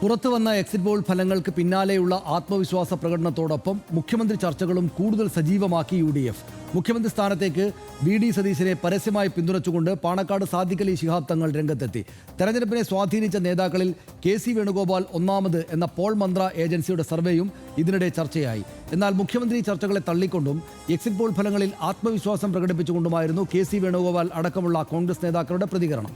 പുറത്തുവന്ന exit poll ഫലങ്ങൾക്ക് പിന്നാലെയുള്ള ആത്മവിശ്വാസ പ്രകടനത്തോടൊപ്പം മുഖ്യമന്ത്രി ചർച്ചകളും കൂടുതൽ സജീവമാക്കി UDF. മുഖ്യമന്ത്രി സ്ഥാനത്തേക്ക് VD സതീശനെ പരസ്യമായി പിന്തുണച്ചുകൊണ്ട് പാണക്കാട് സാദിഖ് അലി ശിഹാബ് തങ്ങൾ രംഗത്തെത്തി. തെരഞ്ഞെടുപ്പിനെ സ്വാധീനിച്ച നേതാക്കളിൽ KC വേണുഗോപാൽ ഒന്നാമത് എന്ന പോൾ മന്ത്ര ഏജൻസിയുടെ സർവേയും ഇതിനിടെ ചർച്ചയായി. എന്നാൽ മുഖ്യമന്ത്രി ചർച്ചകളെ തള്ളിക്കൊണ്ടും എക്സിറ്റ് പോൾ ഫലങ്ങളിൽ ആത്മവിശ്വാസം പ്രകടിപ്പിച്ചുകൊണ്ടുമായിരുന്നു KC വേണുഗോപാൽ അടക്കമുള്ള കോൺഗ്രസ് നേതാക്കളുടെ പ്രതികരണം.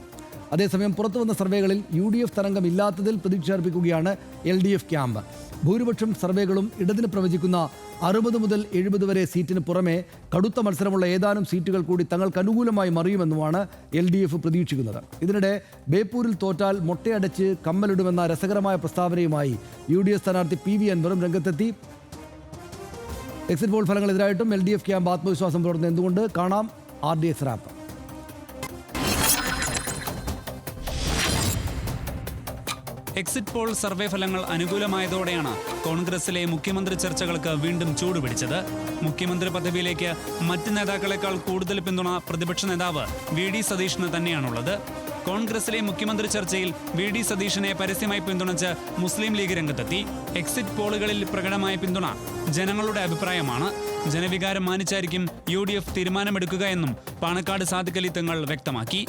അതേസമയം പുറത്തുവന്ന സർവേകളിൽ UDF തരംഗമില്ലാത്തതിൽ പ്രതീക്ഷയർപ്പിക്കുകയാണ് LDF ക്യാമ്പ്. ഭൂരിപക്ഷം സർവേകളും ഇടതിന് പ്രവചിക്കുന്ന 60 മുതൽ 70 വരെ സീറ്റിന് പുറമെ കടുത്ത മത്സരമുള്ള ഏതാനും സീറ്റുകൾ കൂടി തങ്ങൾക്ക് അനുകൂലമായി മറിയുമെന്നുമാണ് LDF പ്രതീക്ഷിക്കുന്നത്. ഇതിനിടെ ബേപ്പൂരിൽ തോറ്റാൽ മൊട്ടയടച്ച് കമ്മലിടുമെന്ന രസകരമായ പ്രസ്താവനയുമായി UDF സ്ഥാനാർത്ഥി PV അൻവറും രംഗത്തെത്തി. എക്സിറ്റ് പോൾ ഫലങ്ങളെതിരായിട്ടും LDF ക്യാമ്പ് ആത്മവിശ്വാസം പുലർത്തുന്നത് എന്തുകൊണ്ട് കാണാം. RDX wrap. Exit poll survey ഫലങ്ങൾ അനുകൂലമായതോടെയാണ് കോൺഗ്രസിലെ മുഖ്യമന്ത്രി ചർച്ചകൾക്ക് വീണ്ടും ചൂടുപിടിച്ചത്. മുഖ്യമന്ത്രി പദവിയിലേക്ക് മറ്റ് നേതാക്കളെക്കാൾ കൂടുതൽ പിന്തുണ പ്രതിപക്ഷ നേതാവ് VD സതീശന് തന്നെയാണുള്ളത്. കോൺഗ്രസിലെ മുഖ്യമന്ത്രി ചർച്ചയിൽ VD സതീശനെ പരസ്യമായി പിന്തുണച്ച് മുസ്ലിം ലീഗ് രംഗത്തെത്തി. എക്സിറ്റ് പോളുകളിൽ പ്രകടമായ പിന്തുണ ജനങ്ങളുടെ അഭിപ്രായമാണ്. ജനവികാരം മാനിച്ചായിരിക്കും UDF തീരുമാനമെടുക്കുക എന്നും പാണക്കാട് സാദിഖ് അലി തങ്ങൾ വ്യക്തമാക്കി.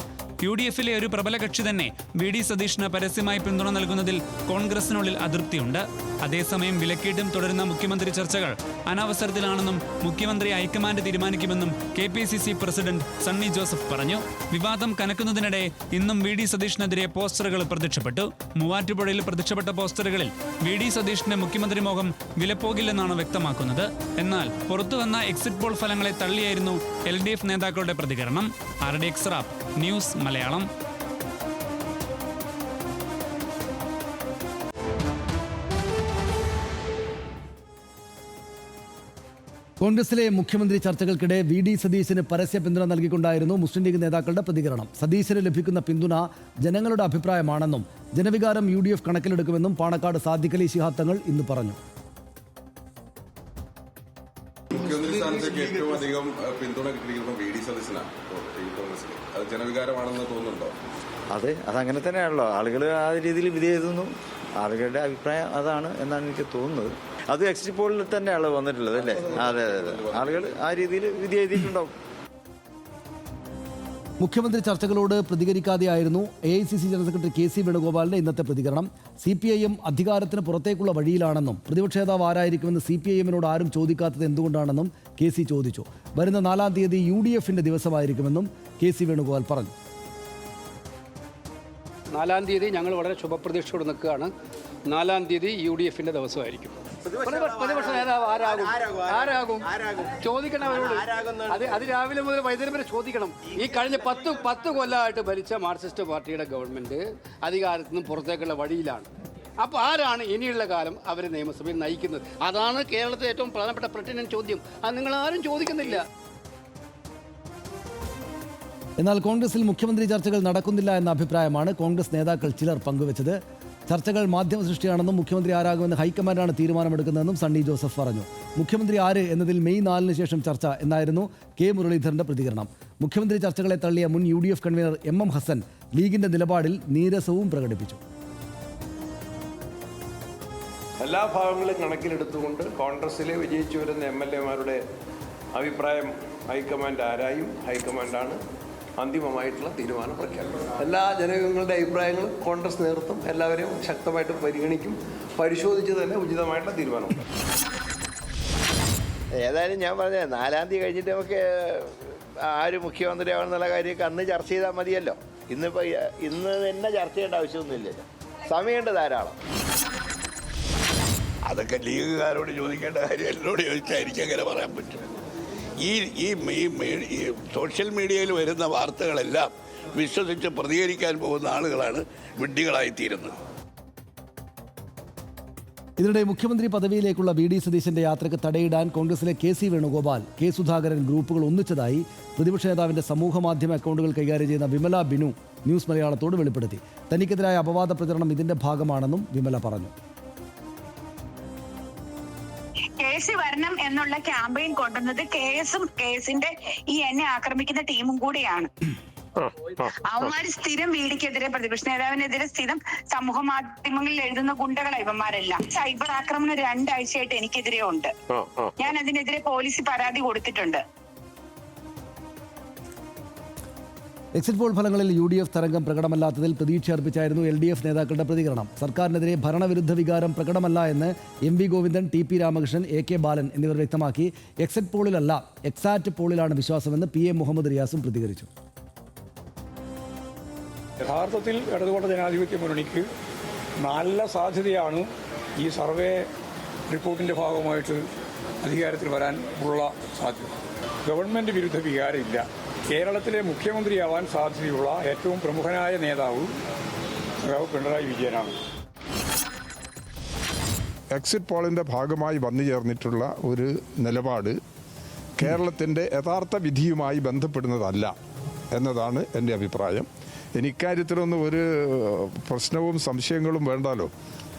UDFിലെ ഒരു പ്രബല കക്ഷി തന്നെ VD സതീശന് പരസ്യമായി പിന്തുണ നൽകുന്നതിൽ കോൺഗ്രസിനുള്ളിൽ അതൃപ്തിയുണ്ട്. അതേസമയം വിലക്കേട്ടും തുടരുന്ന മുഖ്യമന്ത്രി ചർച്ചകൾ അനവസരത്തിലാണെന്നും മുഖ്യമന്ത്രി ഹൈക്കമാൻഡ് തീരുമാനിക്കുമെന്നും KPCC പ്രസിഡന്റ് സണ്ണി ജോസഫ് പറഞ്ഞു. വിവാദം കനക്കുന്നതിനിടെ ഇന്നും VD സതീശനെതിരെ പോസ്റ്ററുകൾ പ്രത്യക്ഷപ്പെട്ടു. മൂവാറ്റുപുഴയിൽ പ്രത്യക്ഷപ്പെട്ട പോസ്റ്ററുകളിൽ VD സതീശന്റെ മുഖ്യമന്ത്രി മോഹം വിലപ്പോകില്ലെന്നാണ് വ്യക്തമാക്കുന്നത്. എന്നാൽ പുറത്തുവന്ന എക്സിറ്റ് പോൾ ഫലങ്ങളെ തള്ളിയായിരുന്നു LDF നേതാക്കളുടെ പ്രതികരണം. RDX wrap news Malayalam. കോൺഗ്രസിലെ മുഖ്യമന്ത്രി ചർച്ചകൾക്കിടെ VD സതീശന് പരസ്യ പിന്തുണ നൽകിക്കൊണ്ടായിരുന്നു മുസ്ലിം ലീഗ് നേതാക്കളുടെ പ്രതികരണം. സതീശന് ലഭിക്കുന്ന പിന്തുണ ജനങ്ങളുടെ അഭിപ്രായമാണെന്നും ജനവികാരം UDF കണക്കിലെടുക്കുമെന്നും പാണക്കാട് സാദിഖ് അലി ശിഹാബ് തങ്ങൾ ഇന്ന് പറഞ്ഞു. മുഖ്യമന്ത്രി സ്ഥാനത്തേക്ക് ഏറ്റവും അധികം പിന്തുണ കിട്ടിയിരിക്കുന്നത് VD സതീശനാണ്. കോൺഗ്രസിൽ അത് ജനവികാരമാണെന്ന് തോന്നുന്നുണ്ടോ? അതെ, അതങ്ങനെ തന്നെയാണല്ലോ. ആളുകൾ ആ രീതിയിൽ വിധി എഴുതുന്നു. ആളുകളുടെ അഭിപ്രായം അതാണ് എന്നാണ് എനിക്ക് തോന്നുന്നത്. അത് എക്സിറ്റ് പോളിൽ തന്നെയാണല്ലോ വന്നിട്ടുള്ളത് അല്ലേ? അതെ അതെ അതെ, ആളുകൾ ആ രീതിയിൽ വിധി എഴുതിയിട്ടുണ്ടാവും. മുഖ്യമന്ത്രി ചർച്ചകളോട് പ്രതികരിക്കാതെയായിരുന്നു AICC ജനറൽ സെക്രട്ടറി KC വേണുഗോപാലിന്റെ ഇന്നത്തെ പ്രതികരണം. CPIM അധികാരത്തിന് പുറത്തേക്കുള്ള വഴിയിലാണെന്നും പ്രതിപക്ഷ നേതാവ് ആരായിരിക്കുമെന്ന് CPIMനോട് ആരും ചോദിക്കാത്തത് എന്തുകൊണ്ടാണെന്നും KC ചോദിച്ചു. വരുന്ന 4-ാം തീയതി UDFന്റെ ദിവസമായിരിക്കുമെന്നും KC വേണുഗോപാൽ പറഞ്ഞു. 4-ാം തീയതി ഞങ്ങൾ വളരെ ശുഭപ്രതീക്ഷയോടെ നിൽക്കുകയാണ്. 4-ാം തീയതി UDFന്റെ ദിവസമായിരിക്കും. പ്രതിപക്ഷ നേതാവ് ആരാകും ചോദിക്കണം അവരോട്. അത് രാവിലെ മുതൽ വൈകുന്നേരം വരെ ചോദിക്കണം. ഈ കഴിഞ്ഞ 10 കൊല്ലമായിട്ട് ഭരിച്ച മാർക്സിസ്റ്റ് പാർട്ടിയുടെ ഗവൺമെന്റ് അധികാരത്തിൽ നിന്നും പുറത്തേക്കുള്ള വഴിയിലാണ്. അപ്പോൾ ആരാണ് ഇനിയുള്ള കാലം അവരെ നിയമസഭയിൽ നയിക്കുന്നത്? അതാണ് കേരളത്തിലെ ഏറ്റവും പ്രധാനപ്പെട്ട പെർട്ടിനന്റ് ചോദ്യം. അത് നിങ്ങളാരും ചോദിക്കുന്നില്ല. എന്നാൽ കോൺഗ്രസിൽ മുഖ്യമന്ത്രി ചർച്ചകൾ നടക്കുന്നില്ല എന്ന അഭിപ്രായമാണ് കോൺഗ്രസ് നേതാക്കൾ ചിലർ പങ്കുവച്ചത്. ചർച്ചകൾ മാധ്യമ സൃഷ്ടിയാണെന്നും മുഖ്യമന്ത്രി ആരാകുമെന്ന് ഹൈക്കമാൻഡാണ് തീരുമാനമെടുക്കുന്നതെന്നും സണ്ണി ജോസഫ് പറഞ്ഞു. മുഖ്യമന്ത്രി ആര് എന്നതിൽ മെയ് 4-ന് ശേഷം ചർച്ച എന്നായിരുന്നു K മുരളീധരന്റെ പ്രതികരണം. മുഖ്യമന്ത്രി ചർച്ചകളെ തള്ളിയ മുൻ UDF കൺവീനർ MM ഹസൻ ലീഗിന്റെ നിലപാടിൽ നീരസവും പ്രകടിപ്പിച്ചു. എല്ലാ ഭാഗങ്ങളും കണക്കിലെടുത്തുകൊണ്ട് കോൺഗ്രസിലെ വിജയിച്ചു വരുന്ന MLA-മാരുടെ അഭിപ്രായം ഹൈക്കമാൻഡ് ആരായും ഹൈക്കമാൻഡാണ് അന്തിമമായിട്ടുള്ള തീരുമാനം പ്രഖ്യാപിക്കും. എല്ലാ ജനങ്ങളുടെ അഭിപ്രായങ്ങളും കോൺഗ്രസ് നേതൃത്വം എല്ലാവരെയും ശക്തമായിട്ട് പരിഗണിക്കും. പരിശോധിച്ച് തന്നെ ഉചിതമായിട്ടുള്ള തീരുമാനമുണ്ട്. ഏതായാലും ഞാൻ പറഞ്ഞ 4-ാം തീയതി കഴിഞ്ഞിട്ട് നമുക്ക് ആര് മുഖ്യമന്ത്രിയാവണമെന്നുള്ള കാര്യമൊക്കെ അന്ന് ചർച്ച ചെയ്താൽ മതിയല്ലോ. ഇന്ന് തന്നെ ചർച്ച ചെയ്യേണ്ട ആവശ്യമൊന്നുമില്ലല്ലോ. സമയമുണ്ട് ധാരാളം. അതൊക്കെ ലീഗുകാരോട് ചോദിക്കേണ്ട കാര്യം എന്നോട് ചോദിച്ചാൽ എനിക്ക് അങ്ങനെ പറയാൻ പറ്റും. ഈ സോഷ്യൽ മീഡിയയിൽ വരുന്ന വാർത്തകളെല്ലാം വിശ്വസിച്ച് പ്രതികരിക്കാൻ പോകുന്ന ആളുകളാണ് വിഡ്ഢികളായിത്തീരുന്നത്. ഇതിനിടെ മുഖ്യമന്ത്രി പദവിയിലേക്കുള്ള VD സതീശന്റെ യാത്രയ്ക്ക് തടയിടാൻ കോൺഗ്രസിലെ KC വേണുഗോപാൽ, K സുധാകരൻ ഗ്രൂപ്പുകൾ ഒന്നിച്ചതായി പ്രതിപക്ഷ നേതാവിന്റെ സമൂഹ മാധ്യമ അക്കൗണ്ടുകൾ കൈകാര്യം ചെയ്യുന്ന വിമല ബിനു ന്യൂസ് മലയാളത്തോട് വെളിപ്പെടുത്തി. തനിക്കെതിരായ അപവാദ പ്രചരണം ഇതിന്റെ ഭാഗമാണെന്നും വിമല പറഞ്ഞു. KC വരണം എന്നുള്ള ക്യാമ്പയിൻ കൊണ്ടുവന്നത് KS-ഉം KS-ന്റെ ഈ എന്നെ ആക്രമിക്കുന്ന ടീമും കൂടിയാണ്. അവന്മാര് സ്ഥിരം വീടിക്കെതിരെ പ്രതിപക്ഷ നേതാവിനെതിരെ സ്ഥിരം സമൂഹ മാധ്യമങ്ങളിൽ എഴുതുന്ന ഗുണ്ടകളാണ് ഇവന്മാരെല്ലാം. സൈബർ ആക്രമണം 2 ആഴ്ചയായിട്ട് എനിക്കെതിരെ ഉണ്ട്. ഞാൻ അതിനെതിരെ പോലീസിൽ പരാതി കൊടുത്തിട്ടുണ്ട്. എക്സിറ്റ് പോൾ ഫലങ്ങളിൽ UDF തരംഗം പ്രകടമല്ലാത്തതിൽ പ്രതീക്ഷ അർപ്പിച്ചായിരുന്നു LDF നേതാക്കളുടെ പ്രതികരണം. സർക്കാരിനെതിരെ ഭരണവിരുദ്ധ വികാരം പ്രകടമല്ല എന്ന് MV Govindan, TP Ramakrishnan, AK ബാലൻ എന്നിവർ വ്യക്തമാക്കി. എക്സിറ്റ് പോളിലല്ല, എക്സാറ്റ് പോളിലാണ് വിശ്വാസമെന്ന് PM മുഹമ്മദ് റിയാസും പ്രതികരിച്ചു. യഥാർത്ഥത്തിൽ ഇടതുപക്ഷ ജനാധിപത്യ മുന്നണിക്ക് നല്ല സാധ്യതയാണ് ഈ സർവേ റിപ്പോർട്ടിൻ്റെ ഭാഗമായിട്ട് അധികാരത്തിൽ വരാൻ ഉള്ള സാധ്യത. ഗവൺമെൻറ് വിരുദ്ധ വികാരമില്ല. കേരളത്തിലെ മുഖ്യമന്ത്രിയാവാൻ സാധ്യതയുള്ള ഏറ്റവും പ്രമുഖനായ നേതാവ് പിണറായി വിജയനാണ്. എക്സിറ്റ് പോളിൻ്റെ ഭാഗമായി വന്നു ചേർന്നിട്ടുള്ള ഒരു നിലപാട് കേരളത്തിൻ്റെ യഥാർത്ഥ വിധിയുമായി ബന്ധപ്പെടുന്നതല്ല എന്നതാണ് എൻ്റെ അഭിപ്രായം. ഇക്കാര്യത്തിലൊന്നും ഒരു പ്രശ്നവും സംശയങ്ങളും വേണ്ടല്ലോ.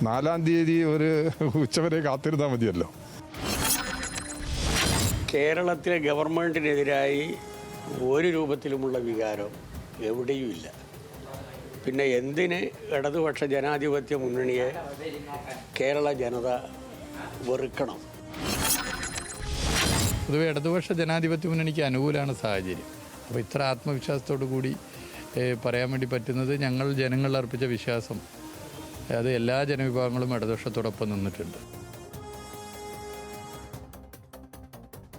4-ാം തീയതി ഒരു ഉച്ചവരെ കാത്തിരുന്നാൽ മതിയല്ലോ. കേരളത്തിലെ ഗവൺമെൻറ്റിനെതിരായി ഒരു രൂപത്തിലുമുള്ള വികാരം എവിടെയുമില്ല. പിന്നെ എന്തിന് ഇടതുപക്ഷ ജനാധിപത്യ മുന്നണിയെ കേരള ജനത വെറുക്കണം? പൊതുവെ ഇടതുപക്ഷ ജനാധിപത്യ മുന്നണിക്ക് അനുകൂലമാണ് സാഹചര്യം. അപ്പോൾ ഇത്ര ആത്മവിശ്വാസത്തോടു കൂടി പറയാൻ വേണ്ടി പറ്റുന്നത് ഞങ്ങൾ ജനങ്ങളിൽ അർപ്പിച്ച വിശ്വാസം, അത് എല്ലാ ജനവിഭാഗങ്ങളും ഇടതുപക്ഷത്തോടൊപ്പം നിന്നിട്ടുണ്ട്.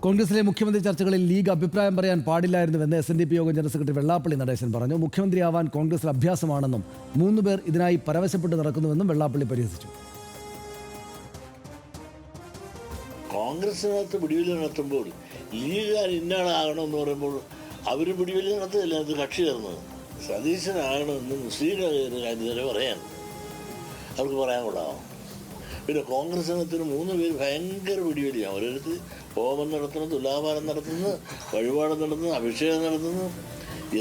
കോൺഗ്രസിലെ മുഖ്യമന്ത്രി ചർച്ചകളിൽ ലീഗ് അഭിപ്രായം പറയാൻ പാടില്ലായിരുന്നുവെന്ന് SNDP യോഗം ജനറൽ സെക്രട്ടറി വെള്ളാപ്പള്ളി നടേശൻ പറഞ്ഞു. മുഖ്യമന്ത്രിയാവാൻ കോൺഗ്രസിൽ അഭ്യാസമാണെന്നും 3 പേർ ഇതിനായി പരവശപ്പെട്ട് നടക്കുന്നുവെന്നും വെള്ളാപ്പള്ളി പരിഹസിച്ചു. കോൺഗ്രസിനകത്ത് പിടിവലി നടത്തുമ്പോൾ ലീഗുകാർ ഇന്നാളാകണമെന്ന് പറയുമ്പോൾ അവർ പിടിവലി നടത്തുകയല്ല, അത് കക്ഷി ചേർന്നത്. സതീശനാകണമെന്ന് മുസ്ലിം കാര്യത്തിൽ പറയാൻ അവർക്ക് പറയാൻ കൊള്ളാമോ? പിന്നെ കോൺഗ്രസിനകത്തിന് 3 പേര് ഭയങ്കര പിടിവലിയാണ്. ഓരോരുത്തർ ഹോമം നടത്തുന്നു, തുലാഭാരം നടത്തുന്നു, വഴിപാട് നടത്തുന്നു, അഭിഷേകം നടത്തുന്നു.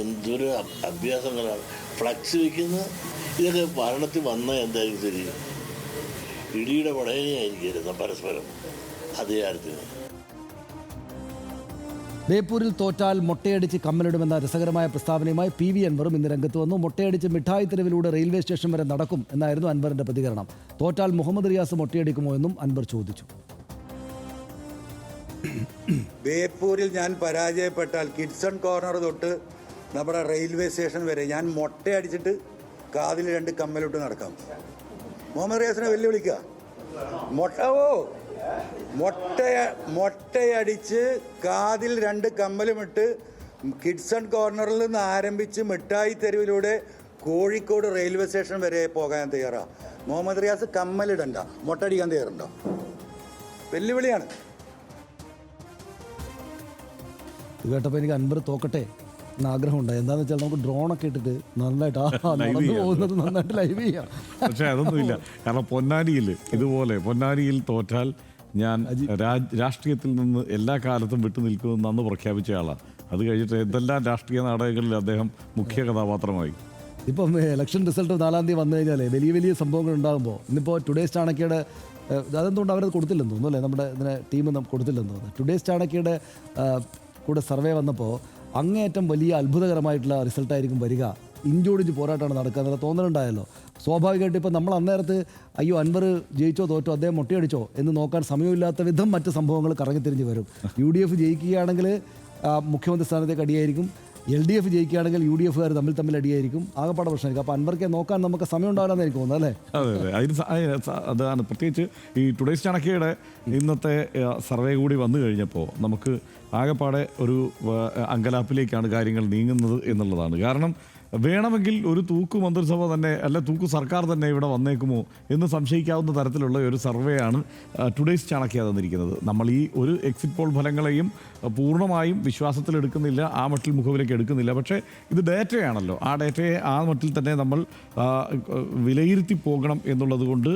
എന്തൊരു അഭ്യാസങ്ങളാണ്. ഫ്ലക്സ് വയ്ക്കുന്നത്. ഇതൊക്കെ ഭരണത്തിൽ വന്നാൽ എന്തായാലും ശരി ഇടിയുടെ പടയനെയായിരിക്കും പരസ്പരം അധികാരത്തിന്. ബേപ്പൂരിൽ തോറ്റാൽ മൊട്ടയടിച്ച് കമ്മലിടുമെന്ന രസകരമായ പ്രസ്താവനയുമായി PV അൻവറും ഇന്ന് രംഗത്ത് വന്നു. മൊട്ടയടിച്ച് മിഠായി തെരുവിലൂടെ റെയിൽവേ സ്റ്റേഷൻ വരെ നടക്കും എന്നായിരുന്നു അൻവറിന്റെ പ്രതികരണം. തോറ്റാൽ മുഹമ്മദ് റിയാസ് മൊട്ടയടിക്കുമോ എന്നും അൻവർ ചോദിച്ചു. ബേപ്പൂരിൽ ഞാൻ പരാജയപ്പെട്ടാൽ കിഡ്സൺ കോർണർ തൊട്ട് നമ്മുടെ റെയിൽവേ സ്റ്റേഷൻ വരെ ഞാൻ മൊട്ടയടിച്ചിട്ട് കാതിൽ 2 കമ്മലിട്ട് നടക്കാം. മുഹമ്മദ് റിയാസിനെ വെല്ലുവിളിക്കുക. മൊട്ടയടിച്ച് കാതിൽ 2 കമ്മലുമിട്ട് കിഡ്സൺ കോർണറിൽ നിന്ന് ആരംഭിച്ച് മിഠായി തെരുവിലൂടെ കോഴിക്കോട് റെയിൽവേ സ്റ്റേഷൻ വരെ പോകാൻ തയ്യാറാണ്. മുഹമ്മദ് റിയാസ് കമ്മലിടണ്ട, മൊട്ടടിക്കാൻ തയ്യാറുണ്ടോ? വെല്ലുവിളിയാണ്. ഇത് കേട്ടപ്പോൾ എനിക്ക് അൻവർ തോക്കട്ടെ എന്ന ആഗ്രഹമുണ്ടായി. എന്താണെന്ന് വെച്ചാൽ നമുക്ക് ഡ്രോണൊക്കെ ഇട്ടിട്ട് നന്നായിട്ട് നടന്നു പോകുന്നത് നന്നായിട്ട് ലൈവ് ചെയ്യാം. പക്ഷേ അതൊന്നുമില്ല. കാരണം പൊന്നാനിയിൽ തോറ്റാൽ ഞാൻ രാഷ്ട്രീയത്തിൽ നിന്ന് എല്ലാ കാലത്തും വിട്ടു നിൽക്കുമെന്ന് അന്ന് പ്രഖ്യാപിച്ച ആളാണ്. അത് കഴിഞ്ഞിട്ട് എന്തെല്ലാം രാഷ്ട്രീയ നാടകങ്ങളിൽ അദ്ദേഹം മുഖ്യ കഥാപാത്രമായി. ഇപ്പം ഇലക്ഷൻ റിസൾട്ട് 4-ാം തീയതി വന്നു കഴിഞ്ഞാൽ വലിയ സംഭവങ്ങൾ ഉണ്ടാകുമ്പോൾ ഇന്നിപ്പോൾ ടുഡേസ് ചാണക്യയുടെ അതെന്തുകൊണ്ട് അവരത് കൊടുത്തില്ലെന്ന് തോന്നുന്നു അല്ലേ? നമ്മുടെ ഇതിനെ ടീം കൊടുത്തില്ലെന്ന് തോന്നുന്നു. ടുഡേസ് ചാണക്യയുടെ കൂടെ സർവേ വന്നപ്പോൾ അങ്ങേയറ്റം വലിയ അത്ഭുതകരമായിട്ടുള്ള റിസൾട്ടായിരിക്കും വരിക. ഇഞ്ചോടിഞ്ച് പോരാട്ടമാണ് നടക്കുക എന്നുള്ള തോന്നലുണ്ടായല്ലോ. സ്വാഭാവികമായിട്ട് ഇപ്പോൾ നമ്മൾ അന്നേരത്ത് അയ്യോ അൻവർ ജയിച്ചോ തോറ്റോ അദ്ദേഹം മൊട്ടയടിച്ചോ എന്ന് നോക്കാൻ സമയമില്ലാത്ത വിധം മറ്റ് സംഭവങ്ങൾ കറങ്ങിത്തിരിഞ്ഞ് വരും. UDF ജയിക്കുകയാണെങ്കിൽ മുഖ്യമന്ത്രി സ്ഥാനത്തേക്ക് അടിയായിരിക്കും. LDF ജയിക്കുകയാണെങ്കിൽ UDFകാർ തമ്മിൽ അടിയായിരിക്കും. ആകെപ്പാടെ പ്രശ്നമായിരിക്കും. അപ്പോൾ അൻവർക്ക് നോക്കാൻ നമുക്ക് സമയം ഉണ്ടാവില്ലെന്നായിരിക്കും തോന്നുന്നത് അല്ലേ? അതെ, അതാണ് പ്രത്യേകിച്ച് ഈ ടുഡേസ് ചാണക്യയുടെ ഇന്നത്തെ സർവേ കൂടി വന്നു കഴിഞ്ഞപ്പോൾ നമുക്ക് ആകെപ്പാടെ ഒരു അങ്കലാപ്പിലേക്കാണ് കാര്യങ്ങൾ നീങ്ങുന്നത് എന്നുള്ളതാണ്. കാരണം വേണമെങ്കിൽ ഒരു തൂക്ക് മന്ത്രിസഭ തന്നെ തൂക്ക് സർക്കാർ തന്നെ ഇവിടെ വന്നേക്കുമോ എന്ന് സംശയിക്കാവുന്ന തരത്തിലുള്ള ഒരു സർവേയാണ് ടുഡേസ് ചാണക്യ തന്നിരിക്കുന്നത്. നമ്മൾ ഈ ഒരു എക്സിറ്റ് പോൾ ഫലങ്ങളെയും പൂർണ്ണമായും വിശ്വാസത്തിലെടുക്കുന്നില്ല, ആ മട്ടിൽ മുഖവിലേക്ക് എടുക്കുന്നില്ല. പക്ഷേ ഇത് ഡേറ്റയാണല്ലോ, ആ ഡേറ്റയെ ആ മട്ടിൽ തന്നെ നമ്മൾ വിലയിരുത്തി പോകണം എന്നുള്ളത് കൊണ്ട്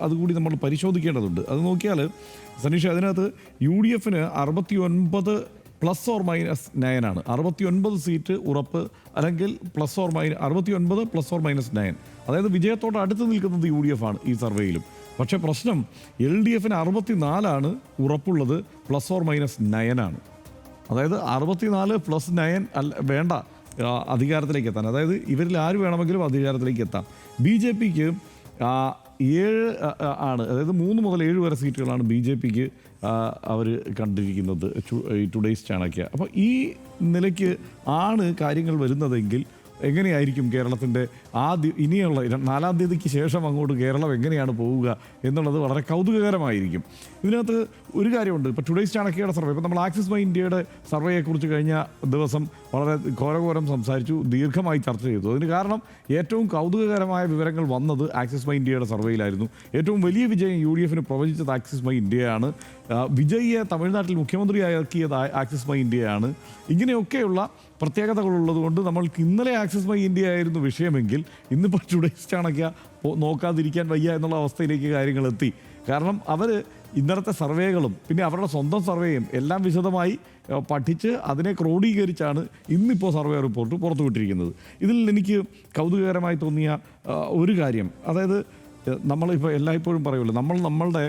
അതുകൂടി നമ്മൾ പരിശോധിക്കേണ്ടതുണ്ട്. അത് നോക്കിയാൽ സനീഷ്, അതിനകത്ത് UDFന് 69 +-9 ആണ്. 69 സീറ്റ് ഉറപ്പ്, അല്ലെങ്കിൽ +-69 +-9. അതായത് വിജയത്തോട് അടുത്ത് നിൽക്കുന്നത് UDF ആണ് ഈ സർവേയിലും. പക്ഷേ പ്രശ്നം LDFന് 64 ഉറപ്പുള്ളത്, +-9 ആണ്. അതായത് 64 + 9 വേണ്ട, അധികാരത്തിലേക്ക് എത്താൻ. അതായത് ഇവരിൽ ആര് വേണമെങ്കിലും അധികാരത്തിലേക്ക് എത്താം. BJPക്ക് 7 ആണ്, അതായത് 3 മുതൽ 7 വരെ സീറ്റുകളാണ് BJPക്ക് അവർ കണ്ടിരിക്കുന്നത് ഈ ടുഡേയ്സ് ചാണക്യ. അപ്പോൾ ഈ നിലയ്ക്ക് ആണ് കാര്യങ്ങൾ വരുന്നതെങ്കിൽ എങ്ങനെയായിരിക്കും കേരളത്തിൻ്റെ ഇനിയുള്ള 4-ാം തീയതിക്ക് ശേഷം അങ്ങോട്ട് കേരളം എങ്ങനെയാണ് പോവുക എന്നുള്ളത് വളരെ കൗതുകകരമായിരിക്കും. ഇതിനകത്ത് ഒരു കാര്യമുണ്ട്. ഇപ്പോൾ ടുഡേയ്സ് ചാണക്യയുടെ സർവേ, ഇപ്പോൾ നമ്മൾ ആക്സിസ് മൈ ഇന്ത്യയുടെ സർവേയെക്കുറിച്ച് കഴിഞ്ഞ ദിവസം വളരെ ഘോരഘോരം സംസാരിച്ചു, ദീർഘമായി ചർച്ച ചെയ്തു. അതിന് കാരണം ഏറ്റവും കൗതുകകരമായ വിവരങ്ങൾ വന്നത് ആക്സിസ് മൈ ഇന്ത്യയുടെ സർവേയിലായിരുന്നു. ഏറ്റവും വലിയ വിജയം UDF പ്രവചിച്ചത് ആക്സിസ് മൈ ഇന്ത്യയാണ്. വിജയിയെ തമിഴ്നാട്ടിൽ മുഖ്യമന്ത്രിയാക്കിയത് ആക്സിസ് മൈ ഇന്ത്യയാണ്. ഇങ്ങനെയൊക്കെയുള്ള പ്രത്യേകതകളുള്ളത് കൊണ്ട് നമ്മൾക്ക് ഇന്നലെ ആക്സിസ് മൈ ഇന്ത്യ ആയിരുന്നു വിഷയമെങ്കിൽ ഇന്നിപ്പോൾ ടുഡേയ്സ് ചാണക്യ നോക്കാതിരിക്കാൻ വയ്യ എന്നുള്ള അവസ്ഥയിലേക്ക് കാര്യങ്ങൾ എത്തി. കാരണം അവർ ഇന്നലത്തെ സർവേകളും പിന്നെ അവരുടെ സ്വന്തം സർവേയും എല്ലാം വിശദമായി പഠിച്ച് അതിനെ ക്രോഡീകരിച്ചാണ് ഇന്നിപ്പോൾ സർവേ റിപ്പോർട്ട് പുറത്തുവിട്ടിരിക്കുന്നത്. ഇതിൽ എനിക്ക് കൗതുകകരമായി തോന്നിയ ഒരു കാര്യം, അതായത് നമ്മളിപ്പോൾ എല്ലായ്പ്പോഴും പറയുമല്ലോ, നമ്മളുടെ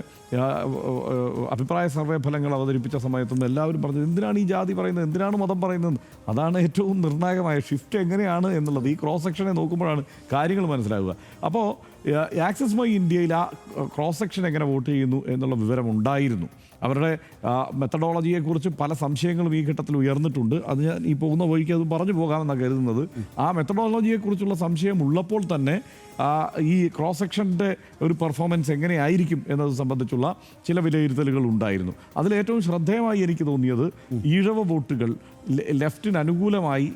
അഭിപ്രായ സർവേ ഫലങ്ങൾ അവതരിപ്പിച്ച സമയത്തൊന്നും എല്ലാവരും പറഞ്ഞത് എന്തിനാണ് ഈ ജാതി പറയുന്നത്, എന്തിനാണ് മതം പറയുന്നത്. അതാണ് ഏറ്റവും നിർണായകമായ ഷിഫ്റ്റ് എങ്ങനെയാണ് എന്നുള്ളത് ഈ ക്രോസ് സെക്ഷനെ നോക്കുമ്പോഴാണ് കാര്യങ്ങൾ മനസ്സിലാവുക. അപ്പോൾ ആക്സിസ് മൈ ഇന്ത്യയിൽ ആ ക്രോസ് സെക്ഷൻ എങ്ങനെ വോട്ട് ചെയ്യുന്നു എന്നുള്ള വിവരം ഉണ്ടായിരുന്നു. അവരുടെ മെത്തഡോളജിയെക്കുറിച്ച് പല സംശയങ്ങളും ഈ ഘട്ടത്തിൽ ഉയർന്നിട്ടുണ്ട്. അത് ഞാൻ ഈ പോകുന്ന വഴിക്ക് അത് പറഞ്ഞു പോകാമെന്നാണ് കരുതുന്നത്. ആ മെത്തഡോളജിയെക്കുറിച്ചുള്ള സംശയം ഉള്ളപ്പോൾ തന്നെ ഈ ക്രോസ് സെക്ഷൻ്റെ ഒരു പെർഫോമൻസ് എങ്ങനെയായിരിക്കും എന്നത് സംബന്ധിച്ചുള്ള ചില വിലയിരുത്തലുകൾ ഉണ്ടായിരുന്നു. അതിലേറ്റവും ശ്രദ്ധേയമായി എനിക്ക് തോന്നിയത് ഈഴവ വോട്ടുകൾ ലെഫ്റ്റിന് അനുകൂലമായി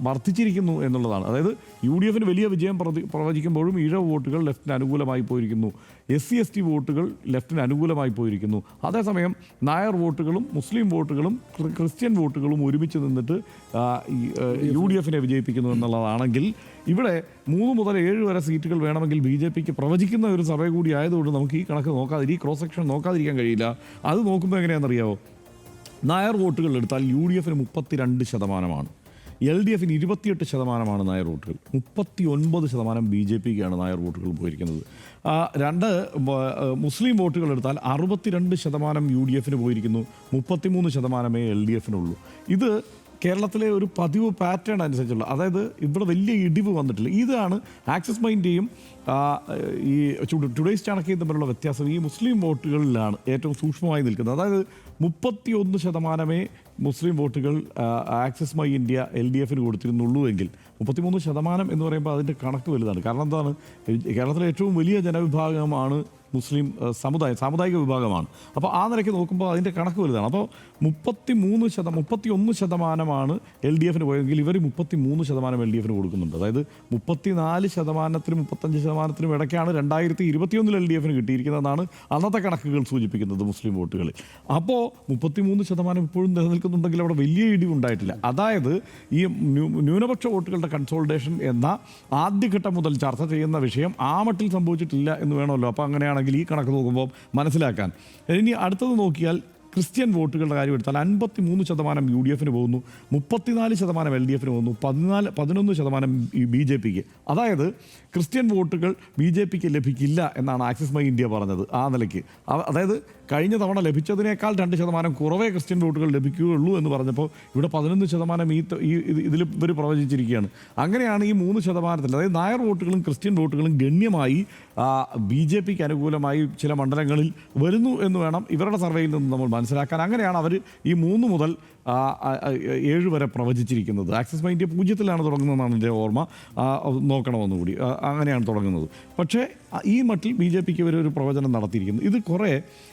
വർദ്ധിച്ചിരിക്കുന്നു എന്നുള്ളതാണ്. അതായത് UDF വലിയ വിജയം പ്രവചിക്കുമ്പോഴും ഈഴവ വോട്ടുകൾ ലെഫ്റ്റിന് അനുകൂലമായി പോയിരിക്കുന്നു, SC/ST വോട്ടുകൾ ലെഫ്റ്റിന് അനുകൂലമായി പോയിരിക്കുന്നു. അതേസമയം നായർ വോട്ടുകളും മുസ്ലിം വോട്ടുകളും ക്രിസ്ത്യൻ വോട്ടുകളും ഒരുമിച്ച് നിന്നിട്ട് UDF വിജയിപ്പിക്കുന്നു എന്നുള്ളതാണെങ്കിൽ ഇവിടെ 3 മുതൽ 7 വരെ സീറ്റുകൾ വേണമെങ്കിൽ BJPക്ക് പ്രവചിക്കുന്ന ഒരു സർവേ കൂടി ആയതുകൊണ്ട് നമുക്ക് ഈ കണക്ക് നോക്കാതെ, ഈ ക്രോസ് സെക്ഷൻ നോക്കാതിരിക്കാൻ കഴിയില്ല. അത് നോക്കുമ്പോൾ എങ്ങനെയാണെന്നറിയാമോ? നായർ വോട്ടുകൾ എടുത്താൽ UDF 32%, LDF 28% നായർ വോട്ടുകൾ, 39% BJPക്കാണ് നായർ വോട്ടുകൾ പോയിരിക്കുന്നത്. 2 മുസ്ലിം വോട്ടുകൾ എടുത്താൽ 62% UDF പോയിരിക്കുന്നു, 33% LDF ഇത് കേരളത്തിലെ ഒരു പതിവ് പാറ്റേൺ അനുസരിച്ചുള്ള, അതായത് ഇവിടെ വലിയ ഇടിവ് വന്നിട്ടില്ല. ഇതാണ് ആക്സിസ് മൈ ഇന്ത്യയും ഈ ടുഡേയ്സ് ചാണക്യയും തമ്മിലുള്ള വ്യത്യാസം. ഈ മുസ്ലിം വോട്ടുകളിലാണ് ഏറ്റവും സൂക്ഷ്മമായി നിൽക്കുന്നത്. അതായത് 31% മുസ്ലിം വോട്ടുകൾ ആക്സിസ് മൈ ഇന്ത്യ LDF കൊടുത്തിരുന്നുള്ളൂ എങ്കിൽ 33% എന്ന് പറയുമ്പോൾ അതിൻ്റെ കണക്ക് വലുതാണ്. കാരണം എന്താണ്, കേരളത്തിലെ ഏറ്റവും വലിയ ജനവിഭാഗമാണ് മുസ്ലിം സാമുദായിക വിഭാഗമാണ്. അപ്പോൾ ആ നിലയ്ക്ക് നോക്കുമ്പോൾ അതിൻ്റെ കണക്ക് വലുതാണ്. അപ്പോൾ 31% LDF പോയെങ്കിൽ ഇവർ 33% LDF കൊടുക്കുന്നുണ്ട്. അതായത് 34%-35% ഇടയ്ക്കാണ് 2021 LDF കിട്ടിയിരിക്കുന്നതെന്നാണ് അന്നത്തെ കണക്കുകൾ സൂചിപ്പിക്കുന്നത് മുസ്ലിം വോട്ടുകളിൽ. അപ്പോൾ 33% ഇപ്പോഴും നിലനിൽക്കുന്നുണ്ടെങ്കിൽ അവിടെ വലിയ ഇടിവുണ്ടായിട്ടില്ല. അതായത് ഈ ന്യൂനപക്ഷ വോട്ടുകളുടെ കൺസോളിഡേഷൻ എന്ന ആദ്യഘട്ടം മുതൽ ചർച്ച ചെയ്യുന്ന വിഷയം ആ മട്ടിൽ സംഭവിച്ചിട്ടില്ല എന്ന് വേണമല്ലോ. അപ്പോൾ അങ്ങനെയാണെങ്കിൽ ഈ കണക്ക് നോക്കുമ്പോൾ മനസ്സിലാക്കാൻ. ഇനി അടുത്തത് നോക്കിയാൽ ക്രിസ്ത്യൻ വോട്ടുകളുടെ കാര്യം എടുത്താൽ 53% UDF പോകുന്നു, 34% LDF പോകുന്നു, 11% BJPക്ക്. അതായത് ക്രിസ്ത്യൻ വോട്ടുകൾ BJPക്ക് ലഭിക്കില്ല എന്നാണ് ആക്സിസ് മൈ ഇന്ത്യ പറഞ്ഞത്. ആ നിലയ്ക്ക് അതായത് കഴിഞ്ഞ തവണ ലഭിച്ചതിനേക്കാൾ 2% കുറവേ ക്രിസ്ത്യൻ വോട്ടുകൾ ലഭിക്കുകയുള്ളൂ എന്ന് പറഞ്ഞപ്പോൾ ഇവിടെ 11% ഇതിൽ ഇവർ പ്രവചിച്ചിരിക്കുകയാണ്. അങ്ങനെയാണ് ഈ 3%, അതായത് നായർ വോട്ടുകളും ക്രിസ്ത്യൻ വോട്ടുകളും ഗണ്യമായി BJPക്ക് അനുകൂലമായി ചില മണ്ഡലങ്ങളിൽ വരുന്നു എന്ന് വേണം ഇവരുടെ സർവേയിൽ നിന്ന് നമ്മൾ മനസ്സിലാക്കാൻ. അങ്ങനെയാണ് അവർ ഈ 3 മുതൽ 7 വരെ പ്രവചിച്ചിരിക്കുന്നത്. ആക്സിസ് മൈ ഇന്ത്യ 0-ലാണ് തുടങ്ങുന്നതെന്നാണ് എൻ്റെ ഓർമ്മ, നോക്കണമെന്നുകൂടി. അങ്ങനെയാണ് തുടങ്ങുന്നത്. പക്ഷേ ഈ മട്ടിൽ BJPക്ക് ഇവരൊരു പ്രവചനം നടത്തിയിരിക്കുന്നു. ഇത് കുറേ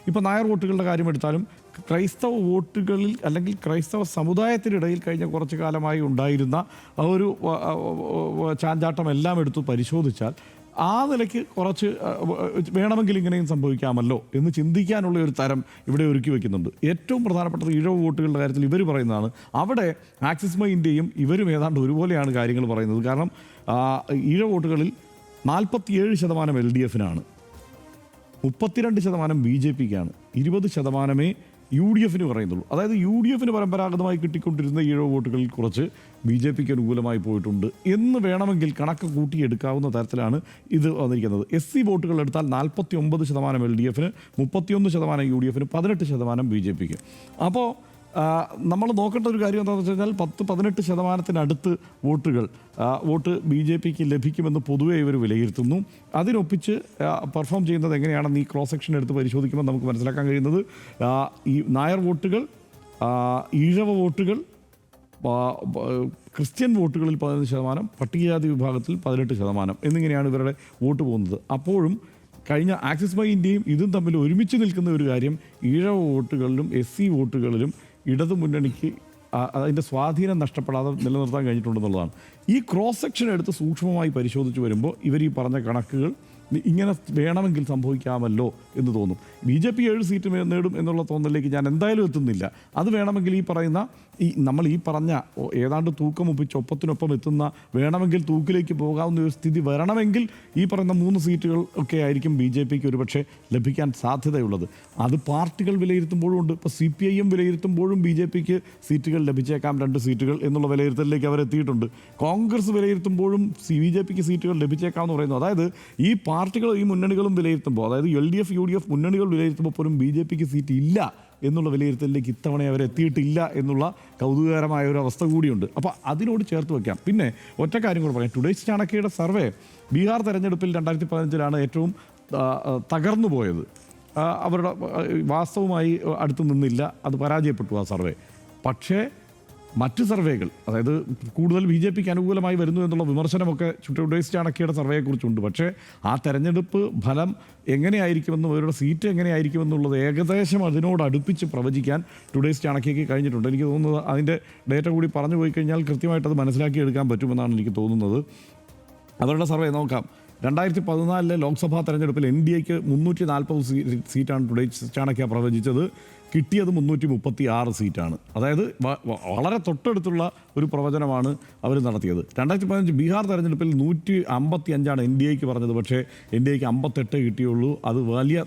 ഇപ്പോൾ നായർ വോട്ടുകളുടെ കാര്യം എടുത്താലും ക്രൈസ്തവ വോട്ടുകളിൽ അല്ലെങ്കിൽ ക്രൈസ്തവ സമുദായത്തിനിടയിൽ കഴിഞ്ഞ കുറച്ച് കാലമായി ഉണ്ടായിരുന്ന ഒരു ചാഞ്ചാട്ടം എല്ലാം എടുത്ത് പരിശോധിച്ചാൽ ആ നിലയ്ക്ക് കുറച്ച് വേണമെങ്കിൽ ഇങ്ങനെയും സംഭവിക്കാമല്ലോ എന്ന് ചിന്തിക്കാനുള്ള ഒരു തരം ഇവിടെ ഒരുക്കി വയ്ക്കുന്നുണ്ട്. ഏറ്റവും പ്രധാനപ്പെട്ടത് ഈഴവ വോട്ടുകളുടെ കാര്യത്തിൽ ഇവർ പറയുന്നതാണ്. അവിടെ ആക്സിസ് മൈ ഇന്ത്യയും ഇവരും ഏതാണ്ട് ഒരുപോലെയാണ് കാര്യങ്ങൾ പറയുന്നത്. കാരണം ഈഴവ വോട്ടുകളിൽ 47% LDF-നാണ്, 32% BJPക്കാണ്, 20% UDF പറയുന്നുള്ളൂ. അതായത് UDF പരമ്പരാഗതമായി കിട്ടിക്കൊണ്ടിരുന്ന ഈഴവ വോട്ടുകളിൽ കുറച്ച് BJPക്ക് അനുകൂലമായി പോയിട്ടുണ്ട് എന്ന് വേണമെങ്കിൽ കണക്ക് കൂട്ടിയെടുക്കാവുന്ന തരത്തിലാണ് ഇത് വന്നിരിക്കുന്നത്. SC വോട്ടുകൾ എടുത്താൽ 49% LDF, 31% UDF, 18% BJPക്ക്. അപ്പോൾ നമ്മൾ നോക്കേണ്ട ഒരു കാര്യം എന്താണെന്ന് വെച്ച് കഴിഞ്ഞാൽ 10-18% വോട്ട് BJPക്ക് ലഭിക്കുമെന്ന് പൊതുവെ ഇവർ വിലയിരുത്തുന്നു. അതിനൊപ്പിച്ച് പെർഫോം ചെയ്യുന്നത് എങ്ങനെയാണെന്ന് ഈ ക്രോസ് സെക്ഷൻ എടുത്ത് പരിശോധിക്കുമ്പോൾ നമുക്ക് മനസ്സിലാക്കാൻ കഴിയുന്നത് ഈ നായർ വോട്ടുകൾ, ഈഴവ വോട്ടുകൾ, ക്രിസ്ത്യൻ വോട്ടുകളിൽ 15%, പട്ടികജാതി വിഭാഗത്തിൽ 18% എന്നിങ്ങനെയാണ് ഇവരുടെ വോട്ട് പോകുന്നത്. അപ്പോഴും കഴിഞ്ഞ ആക്സിസ് ബൈ ഇന്ത്യയും ഇതും തമ്മിൽ ഒരുമിച്ച് നിൽക്കുന്ന ഒരു കാര്യം, ഈഴവ വോട്ടുകളിലും SC വോട്ടുകളിലും ഇടതു മുന്നണിക്ക് അതിൻ്റെ സ്വാധീനം നഷ്ടപ്പെടാതെ നിലനിർത്താൻ കഴിഞ്ഞിട്ടുണ്ടെന്നുള്ളതാണ്. ഈ ക്രോസ് സെക്ഷൻ എടുത്ത് സൂക്ഷ്മമായി പരിശോധിച്ച് വരുമ്പോൾ ഇവർ ഈ പറഞ്ഞ കണക്കുകൾ ഇങ്ങനെ വേണമെങ്കിൽ സംഭവിക്കാമല്ലോ എന്ന് തോന്നും. BJP 7 സീറ്റ് നേടും എന്നുള്ള തോന്നലിലേക്ക് ഞാൻ എന്തായാലും എത്തുന്നില്ല. അത് വേണമെങ്കിൽ ഈ പറയുന്ന നമ്മൾ ഈ പറഞ്ഞ ഏതാണ്ട് തൂക്കം ഒപ്പിച്ച് ഒപ്പത്തിനൊപ്പം എത്തുന്ന, വേണമെങ്കിൽ തൂക്കിലേക്ക് പോകാവുന്ന ഒരു സ്ഥിതി വരണമെങ്കിൽ ഈ പറയുന്ന 3 സീറ്റുകൾ ഒക്കെ ആയിരിക്കും BJPക്ക് ഒരുപക്ഷെ ലഭിക്കാൻ സാധ്യതയുള്ളത്. അത് പാർട്ടികൾ വിലയിരുത്തുമ്പോഴും ഉണ്ട്. ഇപ്പോൾ CPIM വിലയിരുത്തുമ്പോഴും BJPക്ക് സീറ്റുകൾ ലഭിച്ചേക്കാം, 2 സീറ്റുകൾ എന്നുള്ള വിലയിരുത്തലിലേക്ക് അവരെത്തിയിട്ടുണ്ട്. കോൺഗ്രസ് വിലയിരുത്തുമ്പോഴും BJPക്ക് സീറ്റുകൾ ലഭിച്ചേക്കാം എന്ന് പറയുന്നു. അതായത് ഈ പാർട്ടികൾ, ഈ മുന്നണികളും വിലയിരുത്തുമ്പോൾ, അതായത് LDF UDF മുന്നണികൾ വിലയിരുത്തുമ്പോൾ പോലും BJPക്ക് സീറ്റ് ഇല്ല എന്നുള്ള വിലയിരുത്തലിലേക്ക് ഇത്തവണ അവരെത്തിയിട്ടില്ല എന്നുള്ള കൗതുകകരമായ ഒരു അവസ്ഥ കൂടിയുണ്ട്. അപ്പോൾ അതിനോട് ചേർത്ത് വയ്ക്കാം. പിന്നെ ഒറ്റ കാര്യം കൂടെ പറയാം. ടുഡേയ്സ് ചാണക്യയുടെ സർവേ ബീഹാർ തെരഞ്ഞെടുപ്പിൽ 2015 ഏറ്റവും തകർന്നു പോയത്. അവരുടെ വാസ്തവമായി അടുത്ത് നിന്നില്ല, അത് പരാജയപ്പെട്ടു ആ സർവേ. പക്ഷേ മറ്റ് സർവേകൾ, അതായത് കൂടുതൽ BJPക്ക് അനുകൂലമായി വരുന്നു എന്നുള്ള വിമർശനമൊക്കെ ടുഡേയ്സ് ചാണക്യയുടെ സർവേയെക്കുറിച്ചുണ്ട്. പക്ഷേ ആ തെരഞ്ഞെടുപ്പ് ഫലം എങ്ങനെയായിരിക്കുമെന്നും അവരുടെ സീറ്റ് എങ്ങനെയായിരിക്കുമെന്നുള്ളത് ഏകദേശം അതിനോട് അടുപ്പിച്ച് പ്രവചിക്കാൻ ടുഡേയ്സ് ചാണക്യയ്ക്ക് കഴിഞ്ഞിട്ടുണ്ട്. എനിക്ക് തോന്നുന്നത് അതിൻ്റെ ഡേറ്റ കൂടി പറഞ്ഞു പോയി കഴിഞ്ഞാൽ കൃത്യമായിട്ടത് മനസ്സിലാക്കിയെടുക്കാൻ പറ്റുമെന്നാണ് എനിക്ക് തോന്നുന്നത്. അവരുടെ സർവേ നോക്കാം. 2014 ലോക്സഭാ തെരഞ്ഞെടുപ്പിൽ NDAക്ക് 340 സീറ്റാണ് ടുഡേയ്സ് ചാണക്യ പ്രവചിച്ചത്. കിട്ടിയത് 336 സീറ്റാണ്. അതായത് വളരെ തൊട്ടടുത്തുള്ള ഒരു പ്രവചനമാണ് അവർ നടത്തിയത്. 2015 ബീഹാർ തെരഞ്ഞെടുപ്പിൽ 155 NDAക്ക് പറഞ്ഞത്. പക്ഷേ NDAക്ക് 58 കിട്ടിയുള്ളൂ. അത് വലിയ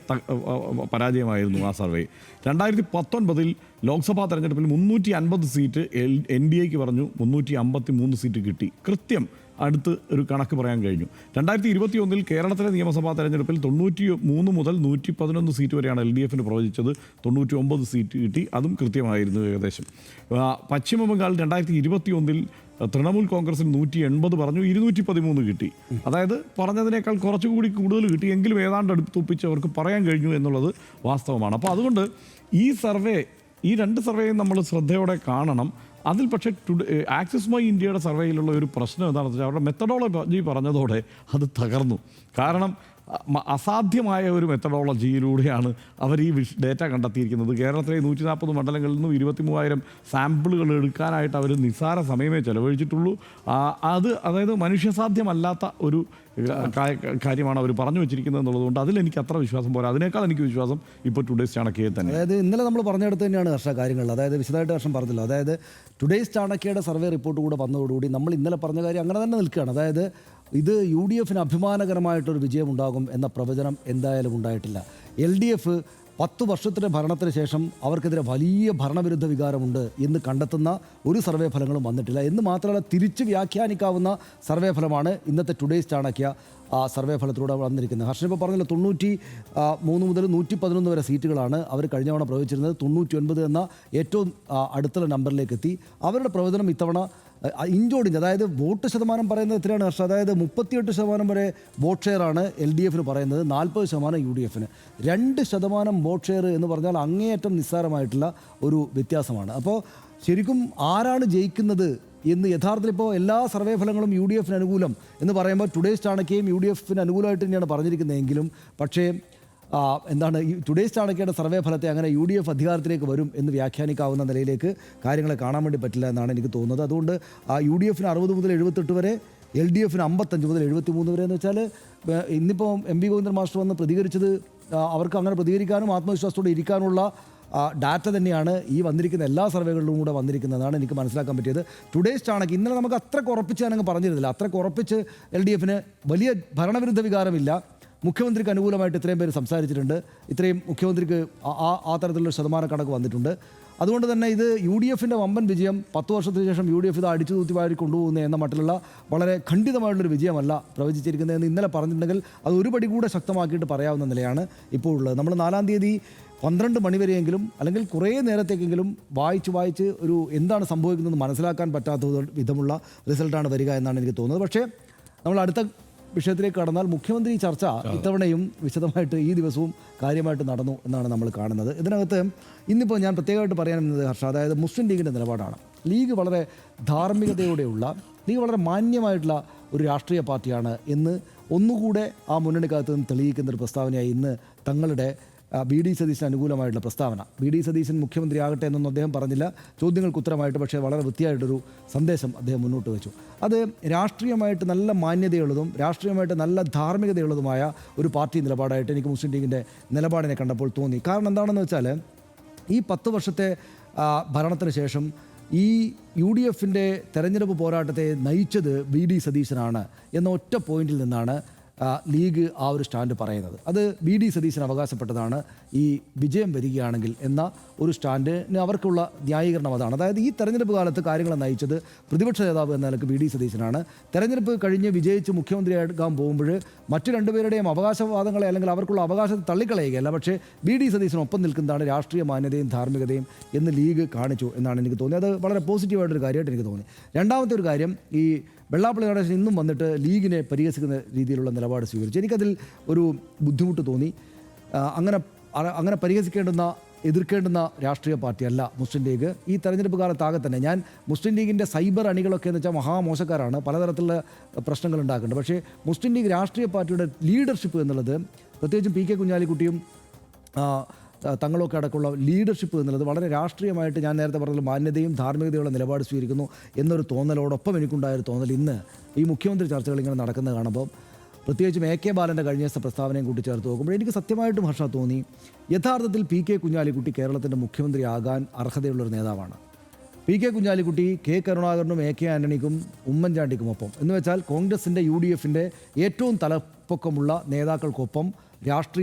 പരാജയമായിരുന്നു ആ സർവേ. 2019 ലോക്സഭാ തെരഞ്ഞെടുപ്പിൽ 350 സീറ്റ് NDAക്ക് പറഞ്ഞു, 353 സീറ്റ് കിട്ടി. കൃത്യം അടുത്ത് ഒരു കണക്ക് പറയാൻ കഴിഞ്ഞു. 2021 കേരളത്തിലെ നിയമസഭാ തെരഞ്ഞെടുപ്പിൽ 93 മുതൽ 111 സീറ്റ് വരെയാണ് LDFന് പ്രവചിച്ചത്. 99 സീറ്റ് കിട്ടി. അതും കൃത്യമായിരുന്നു ഏകദേശം. പശ്ചിമ ബംഗാൾ 2021 തൃണമൂൽ കോൺഗ്രസിന് 180 പറഞ്ഞു, 213 കിട്ടി. അതായത് പറഞ്ഞതിനേക്കാൾ കുറച്ചുകൂടി കൂടുതൽ കിട്ടി. എങ്കിലും ഏതാണ്ട് അടുത്തൊപ്പിച്ച് അവർക്ക് പറയാൻ കഴിഞ്ഞു എന്നുള്ളത് വാസ്തവമാണ്. അപ്പോൾ അതുകൊണ്ട് ഈ 2 സർവേയും നമ്മൾ ശ്രദ്ധയോടെ കാണണം. അതിൽ പക്ഷേ ആക്സിസ് ബൈ ഇന്ത്യയുടെ സർവേയിലുള്ള ഒരു പ്രശ്നം എന്താണെന്ന് വെച്ചാൽ അവരുടെ മെത്തഡോളജി പറഞ്ഞതോടെ അത് തകർന്നു. കാരണം അസാധ്യമായ ഒരു മെത്തഡോളജിയിലൂടെയാണ് അവർ ഈ ഡേറ്റ കണ്ടെത്തിയിരിക്കുന്നത്. കേരളത്തിലെ 140 മണ്ഡലങ്ങളിൽ നിന്നും 23,000 സാമ്പിളുകൾ എടുക്കാനായിട്ട് അവർ നിസ്സാര സമയമേ ചെലവഴിച്ചിട്ടുള്ളൂ. അതായത് മനുഷ്യസാധ്യമല്ലാത്ത ഒരു കാര്യമാണ് അവർ പറഞ്ഞു വെച്ചിരിക്കുന്നത് എന്നുള്ളതുകൊണ്ട് അതിലെനിക്ക് അത്ര വിശ്വാസം പോരാ. അതിനേക്കാൾ എനിക്ക് വിശ്വാസം ഇപ്പോൾ ടുഡേയ്സ് ചാണക്യയെ തന്നെ. അതായത് ഇന്നലെ നമ്മൾ പറഞ്ഞെടുത്ത് തന്നെയാണ് ഹർഷ കാര്യങ്ങൾ. അതായത് വിശദമായിട്ട് ഹർഷം പറഞ്ഞല്ലോ. അതായത് ടുഡേയ്സ് ചാണക്യയുടെ സർവേ റിപ്പോർട്ട് കൂടെ വന്നതോടുകൂടി നമ്മൾ ഇന്നലെ പറഞ്ഞ കാര്യം അങ്ങനെ തന്നെ നിൽക്കുകയാണ്. അതായത് ഇത് UDFന് അഭിമാനകരമായിട്ടൊരു വിജയമുണ്ടാകും എന്ന പ്രവചനം എന്തായാലും ഉണ്ടായിട്ടില്ല. LDF 10 വർഷത്തിൻ്റെ ഭരണത്തിന് ശേഷം അവർക്കെതിരെ വലിയ ഭരണവിരുദ്ധ വികാരമുണ്ട് എന്ന് കണ്ടെത്തുന്ന ഒരു സർവേ ഫലങ്ങളും വന്നിട്ടില്ല. എന്ന് മാത്രമല്ല, തിരിച്ച് വ്യാഖ്യാനിക്കാവുന്ന സർവേ ഫലമാണ് ഇന്നത്തെ ടുഡേയ്സ് ചാണക്യ സർവേ ഫലത്തിലൂടെ വന്നിരിക്കുന്നത്. ഹർഷൻ ഇപ്പോൾ പറഞ്ഞല്ലോ, 93 മുതൽ 111 വരെ സീറ്റുകളാണ് അവർ കഴിഞ്ഞ തവണ പ്രവചിച്ചിരുന്നത്. 99 എന്ന ഏറ്റവും അടുത്തുള്ള നമ്പറിലേക്ക് എത്തി. അവരുടെ പ്രവചനം ഇത്തവണ ഇഞ്ചോടിഞ്ച്, അതായത് വോട്ട് ശതമാനം പറയുന്നത് എത്രയാണ് ഹർഷ? അതായത് 38% വരെ വോട്ട് ഷെയറാണ് LDFന് പറയുന്നത്, 40% UDFന്. 2% വോട്ട് ഷെയർ എന്ന് പറഞ്ഞാൽ അങ്ങേയറ്റം നിസ്സാരമായിട്ടുള്ള ഒരു വ്യത്യാസമാണ്. അപ്പോൾ ശരിക്കും ആരാണ് ജയിക്കുന്നത് എന്ന് യഥാർത്ഥത്തിൽ ഇപ്പോൾ എല്ലാ സർവേ ഫലങ്ങളും UDFന് അനുകൂലം എന്ന് പറയുമ്പോൾ ടുഡേയ്സ് ചാണക്യയും UDFന് അനുകൂലമായിട്ട് തന്നെയാണ് പറഞ്ഞിരിക്കുന്നതെങ്കിലും പക്ഷേ എന്താണ് ഈ ടുഡേയ്സ് ചാണക്യയുടെ സർവേ ഫലത്തെ അങ്ങനെ UDF അധികാരത്തിലേക്ക് വരും എന്ന് വ്യാഖ്യാനിക്കാവുന്ന നിലയിലേക്ക് കാര്യങ്ങളെ കാണാൻ വേണ്ടി പറ്റില്ല എന്നാണ് എനിക്ക് തോന്നുന്നത്. അതുകൊണ്ട് UDFന് 60 മുതൽ 78 വരെ, LDFന് 55 മുതൽ 73 വരെ എന്ന് വെച്ചാൽ ഇന്നിപ്പോൾ MP ഗോവിന്ദൻ മാസ്റ്റർ വന്ന് പ്രതികരിച്ചത് അവർക്ക് അങ്ങനെ പ്രതികരിക്കാനും ആത്മവിശ്വാസത്തോടെ ഇരിക്കാനുള്ള ഡാറ്റ തന്നെയാണ് ഈ വന്നിരിക്കുന്ന എല്ലാ സർവേകളിലും കൂടെ വന്നിരിക്കുന്നതാണ് എനിക്ക് മനസ്സിലാക്കാൻ പറ്റിയത്. ടുഡേയ്സ് ചാണക്യ ഇന്നലെ നമുക്ക് അത്രയ്ക്ക് ഉറപ്പിച്ച് ഞാനങ്ങ് പറഞ്ഞിരുന്നില്ല. അത്രയ്ക്ക് ഉറപ്പിച്ച് LDFന് വലിയ ഭരണവിരുദ്ധ വികാരമില്ല, മുഖ്യമന്ത്രിക്ക് അനുകൂലമായിട്ട് ഇത്രയും പേര് സംസാരിച്ചിട്ടുണ്ട്, ഇത്രയും മുഖ്യമന്ത്രിക്ക് ആ തരത്തിലുള്ള ശതമാന കണക്ക് വന്നിട്ടുണ്ട്. അതുകൊണ്ട് തന്നെ ഇത് UDFൻ്റെ വമ്പൻ വിജയം, 10 വർഷത്തിന് ശേഷം UDF ഇത് അടിച്ചു തൂത്തി വാരി കൊണ്ടുപോകുന്നത് എന്ന മട്ടിലുള്ള വളരെ ഖണ്ഡിതമായിട്ടുള്ളൊരു വിജയമല്ല പ്രവചിച്ചിരിക്കുന്നതെന്ന് ഇന്നലെ പറഞ്ഞിട്ടുണ്ടെങ്കിൽ അത് ഒരു പടി കൂടെ ശക്തമാക്കിയിട്ട് പറയാവുന്ന നിലയാണ് ഇപ്പോൾ ഉള്ളത്. നമ്മൾ 4-ാം തീയതി 12 മണിവരെയെങ്കിലും അല്ലെങ്കിൽ കുറേ നേരത്തേക്കെങ്കിലും വായിച്ച് ഒരു എന്താണ് സംഭവിക്കുന്നതെന്ന് മനസ്സിലാക്കാൻ പറ്റാത്ത വിധമുള്ള റിസൾട്ടാണ് വരിക എന്നാണ് എനിക്ക് തോന്നുന്നത്. പക്ഷേ നമ്മൾ അടുത്ത വിഷയത്തിലേക്ക് കടന്നാൽ മുഖ്യമന്ത്രി ചർച്ച ഇത്തവണയും വിശദമായിട്ട് ഈ ദിവസവും കാര്യമായിട്ട് നടന്നു എന്നാണ് നമ്മൾ കാണുന്നത്. ഇതിനകത്ത് ഇന്നിപ്പോൾ ഞാൻ പ്രത്യേകമായിട്ട് പറയാനുള്ളത് ഹർഷ, അതായത് മുസ്ലിം ലീഗിൻ്റെ നിലപാടാണ്. ലീഗ് വളരെ ധാർമ്മികതയോടെയുള്ള, ലീഗ് വളരെ മാന്യമായിട്ടുള്ള ഒരു രാഷ്ട്രീയ പാർട്ടിയാണ് എന്ന് ഒന്നുകൂടെ ആ മുന്നണിക്കകത്ത് നിന്ന് തെളിയിക്കുന്ന ഒരു പ്രസ്താവനയായി ഇന്ന് തങ്ങളുടെ BD സതീശന് അനുകൂലമായിട്ടുള്ള പ്രസ്താവന. BD സതീശൻ മുഖ്യമന്ത്രിയാകട്ടെ എന്നൊന്നും അദ്ദേഹം പറഞ്ഞില്ല, ചോദ്യങ്ങൾക്ക് ഉത്തരമായിട്ട്, പക്ഷേ വളരെ വൃത്തിയായിട്ടൊരു സന്ദേശം അദ്ദേഹം മുന്നോട്ട് വെച്ചു. അത് രാഷ്ട്രീയമായിട്ട് നല്ല മാന്യതയുള്ളതും രാഷ്ട്രീയമായിട്ട് നല്ല ധാർമ്മികതയുള്ളതുമായ ഒരു പാർട്ടി നിലപാടായിട്ട് എനിക്ക് മുസ്ലിം ലീഗിൻ്റെ നിലപാടിനെ കണ്ടപ്പോൾ തോന്നി. കാരണം എന്താണെന്ന് വെച്ചാൽ ഈ 10 വർഷത്തെ ഭരണത്തിന് ശേഷം ഈ UDFൻ്റെ തെരഞ്ഞെടുപ്പ് പോരാട്ടത്തെ നയിച്ചത് BD സതീശനാണ് എന്ന ഒറ്റ പോയിന്റിൽ നിന്നാണ് ലീഗ് ആ ഒരു സ്റ്റാൻഡ് പറയുന്നത്. അത് BD സതീശൻ അവകാശപ്പെട്ടതാണ് ഈ വിജയം വരികയാണെങ്കിൽ എന്ന ഒരു സ്റ്റാൻഡിന് അവർക്കുള്ള ന്യായീകരണം അതാണ്. അതായത് ഈ തെരഞ്ഞെടുപ്പ് കാലത്ത് കാര്യങ്ങളെ നയിച്ചത് പ്രതിപക്ഷ നേതാവ് എന്ന നിലക്ക് BD സതീശനാണ്. തെരഞ്ഞെടുപ്പ് കഴിഞ്ഞ് വിജയിച്ച് മുഖ്യമന്ത്രിയാകാൻ പോകുമ്പോൾ മറ്റു രണ്ടുപേരുടെയും അവകാശവാദങ്ങളെ അല്ലെങ്കിൽ അവർക്കുള്ള അവകാശത്തെ തള്ളിക്കളയുകയല്ല, പക്ഷേ BD സതീശനൊപ്പം നിൽക്കുന്നതാണ് രാഷ്ട്രീയ മാന്യതയും ധാർമ്മികതയും എന്ന് ലീഗ് കാണിച്ചു എന്നാണ് എനിക്ക് തോന്നിയത്. അത് വളരെ പോസിറ്റീവായിട്ടൊരു കാര്യമായിട്ട് എനിക്ക് തോന്നി. രണ്ടാമത്തെ ഒരു കാര്യം, ഈ വെള്ളാപ്പള്ളി നടേശൻ ഇന്നും വന്നിട്ട് ലീഗിനെ പരിഹസിക്കുന്ന രീതിയിലുള്ള നിലപാട് സ്വീകരിച്ചു. എനിക്കതിൽ ഒരു ബുദ്ധിമുട്ട് തോന്നി. അങ്ങനെ പരിഹസിക്കേണ്ടുന്ന, എതിർക്കേണ്ടുന്ന രാഷ്ട്രീയ പാർട്ടിയല്ല മുസ്ലിം ലീഗ്. ഈ തെരഞ്ഞെടുപ്പ് കാലത്താകെ തന്നെ ഞാൻ മുസ്ലിം ലീഗിൻ്റെ സൈബർ അണികളൊക്കെ എന്ന് വെച്ചാൽ മഹാമോശക്കാരാണ്, പലതരത്തിലുള്ള പ്രശ്നങ്ങൾ ഉണ്ടാക്കുന്നുണ്ട്. പക്ഷേ മുസ്ലിം ലീഗ് രാഷ്ട്രീയ പാർട്ടിയുടെ ലീഡർഷിപ്പ് എന്നുള്ളത്, പ്രത്യേകിച്ചും PK കുഞ്ഞാലിക്കുട്ടിയും തങ്ങളൊക്കെ അടക്കമുള്ള ലീഡർഷിപ്പ് എന്നുള്ളത് വളരെ രാഷ്ട്രീയമായിട്ട്, ഞാൻ നേരത്തെ പറഞ്ഞ മാന്യതയും ധാർമ്മികതയുള്ള നിലപാട് സ്വീകരിക്കുന്നു എന്നൊരു തോന്നലോടൊപ്പം എനിക്കുണ്ടായൊരു തോന്നൽ ഇന്ന് ഈ മുഖ്യമന്ത്രി ചർച്ചകൾ ഇങ്ങനെ നടക്കുന്നത് കാണുമ്പോൾ, പ്രത്യേകിച്ചും AK ബാലൻ്റെ കഴിഞ്ഞ ദിവസത്തെ പ്രസ്താവനയും കൂട്ടിച്ചേർത്ത് നോക്കുമ്പോൾ എനിക്ക് സത്യമായിട്ടും ഹർഷ തോന്നി, യഥാർത്ഥത്തിൽ PK കുഞ്ഞാലിക്കുട്ടി കേരളത്തിൻ്റെ മുഖ്യമന്ത്രി ആകാൻ അർഹതയുള്ളൊരു നേതാവാണ്. PK കുഞ്ഞാലിക്കുട്ടി K കരുണാകരനും AK ആൻ്റണിക്കും ഉമ്മൻചാണ്ടിക്കുമൊപ്പം, എന്ന് വെച്ചാൽ കോൺഗ്രസിൻ്റെ UDFൻ്റെ ഏറ്റവും തലപ്പൊക്കമുള്ള നേതാക്കൾക്കൊപ്പം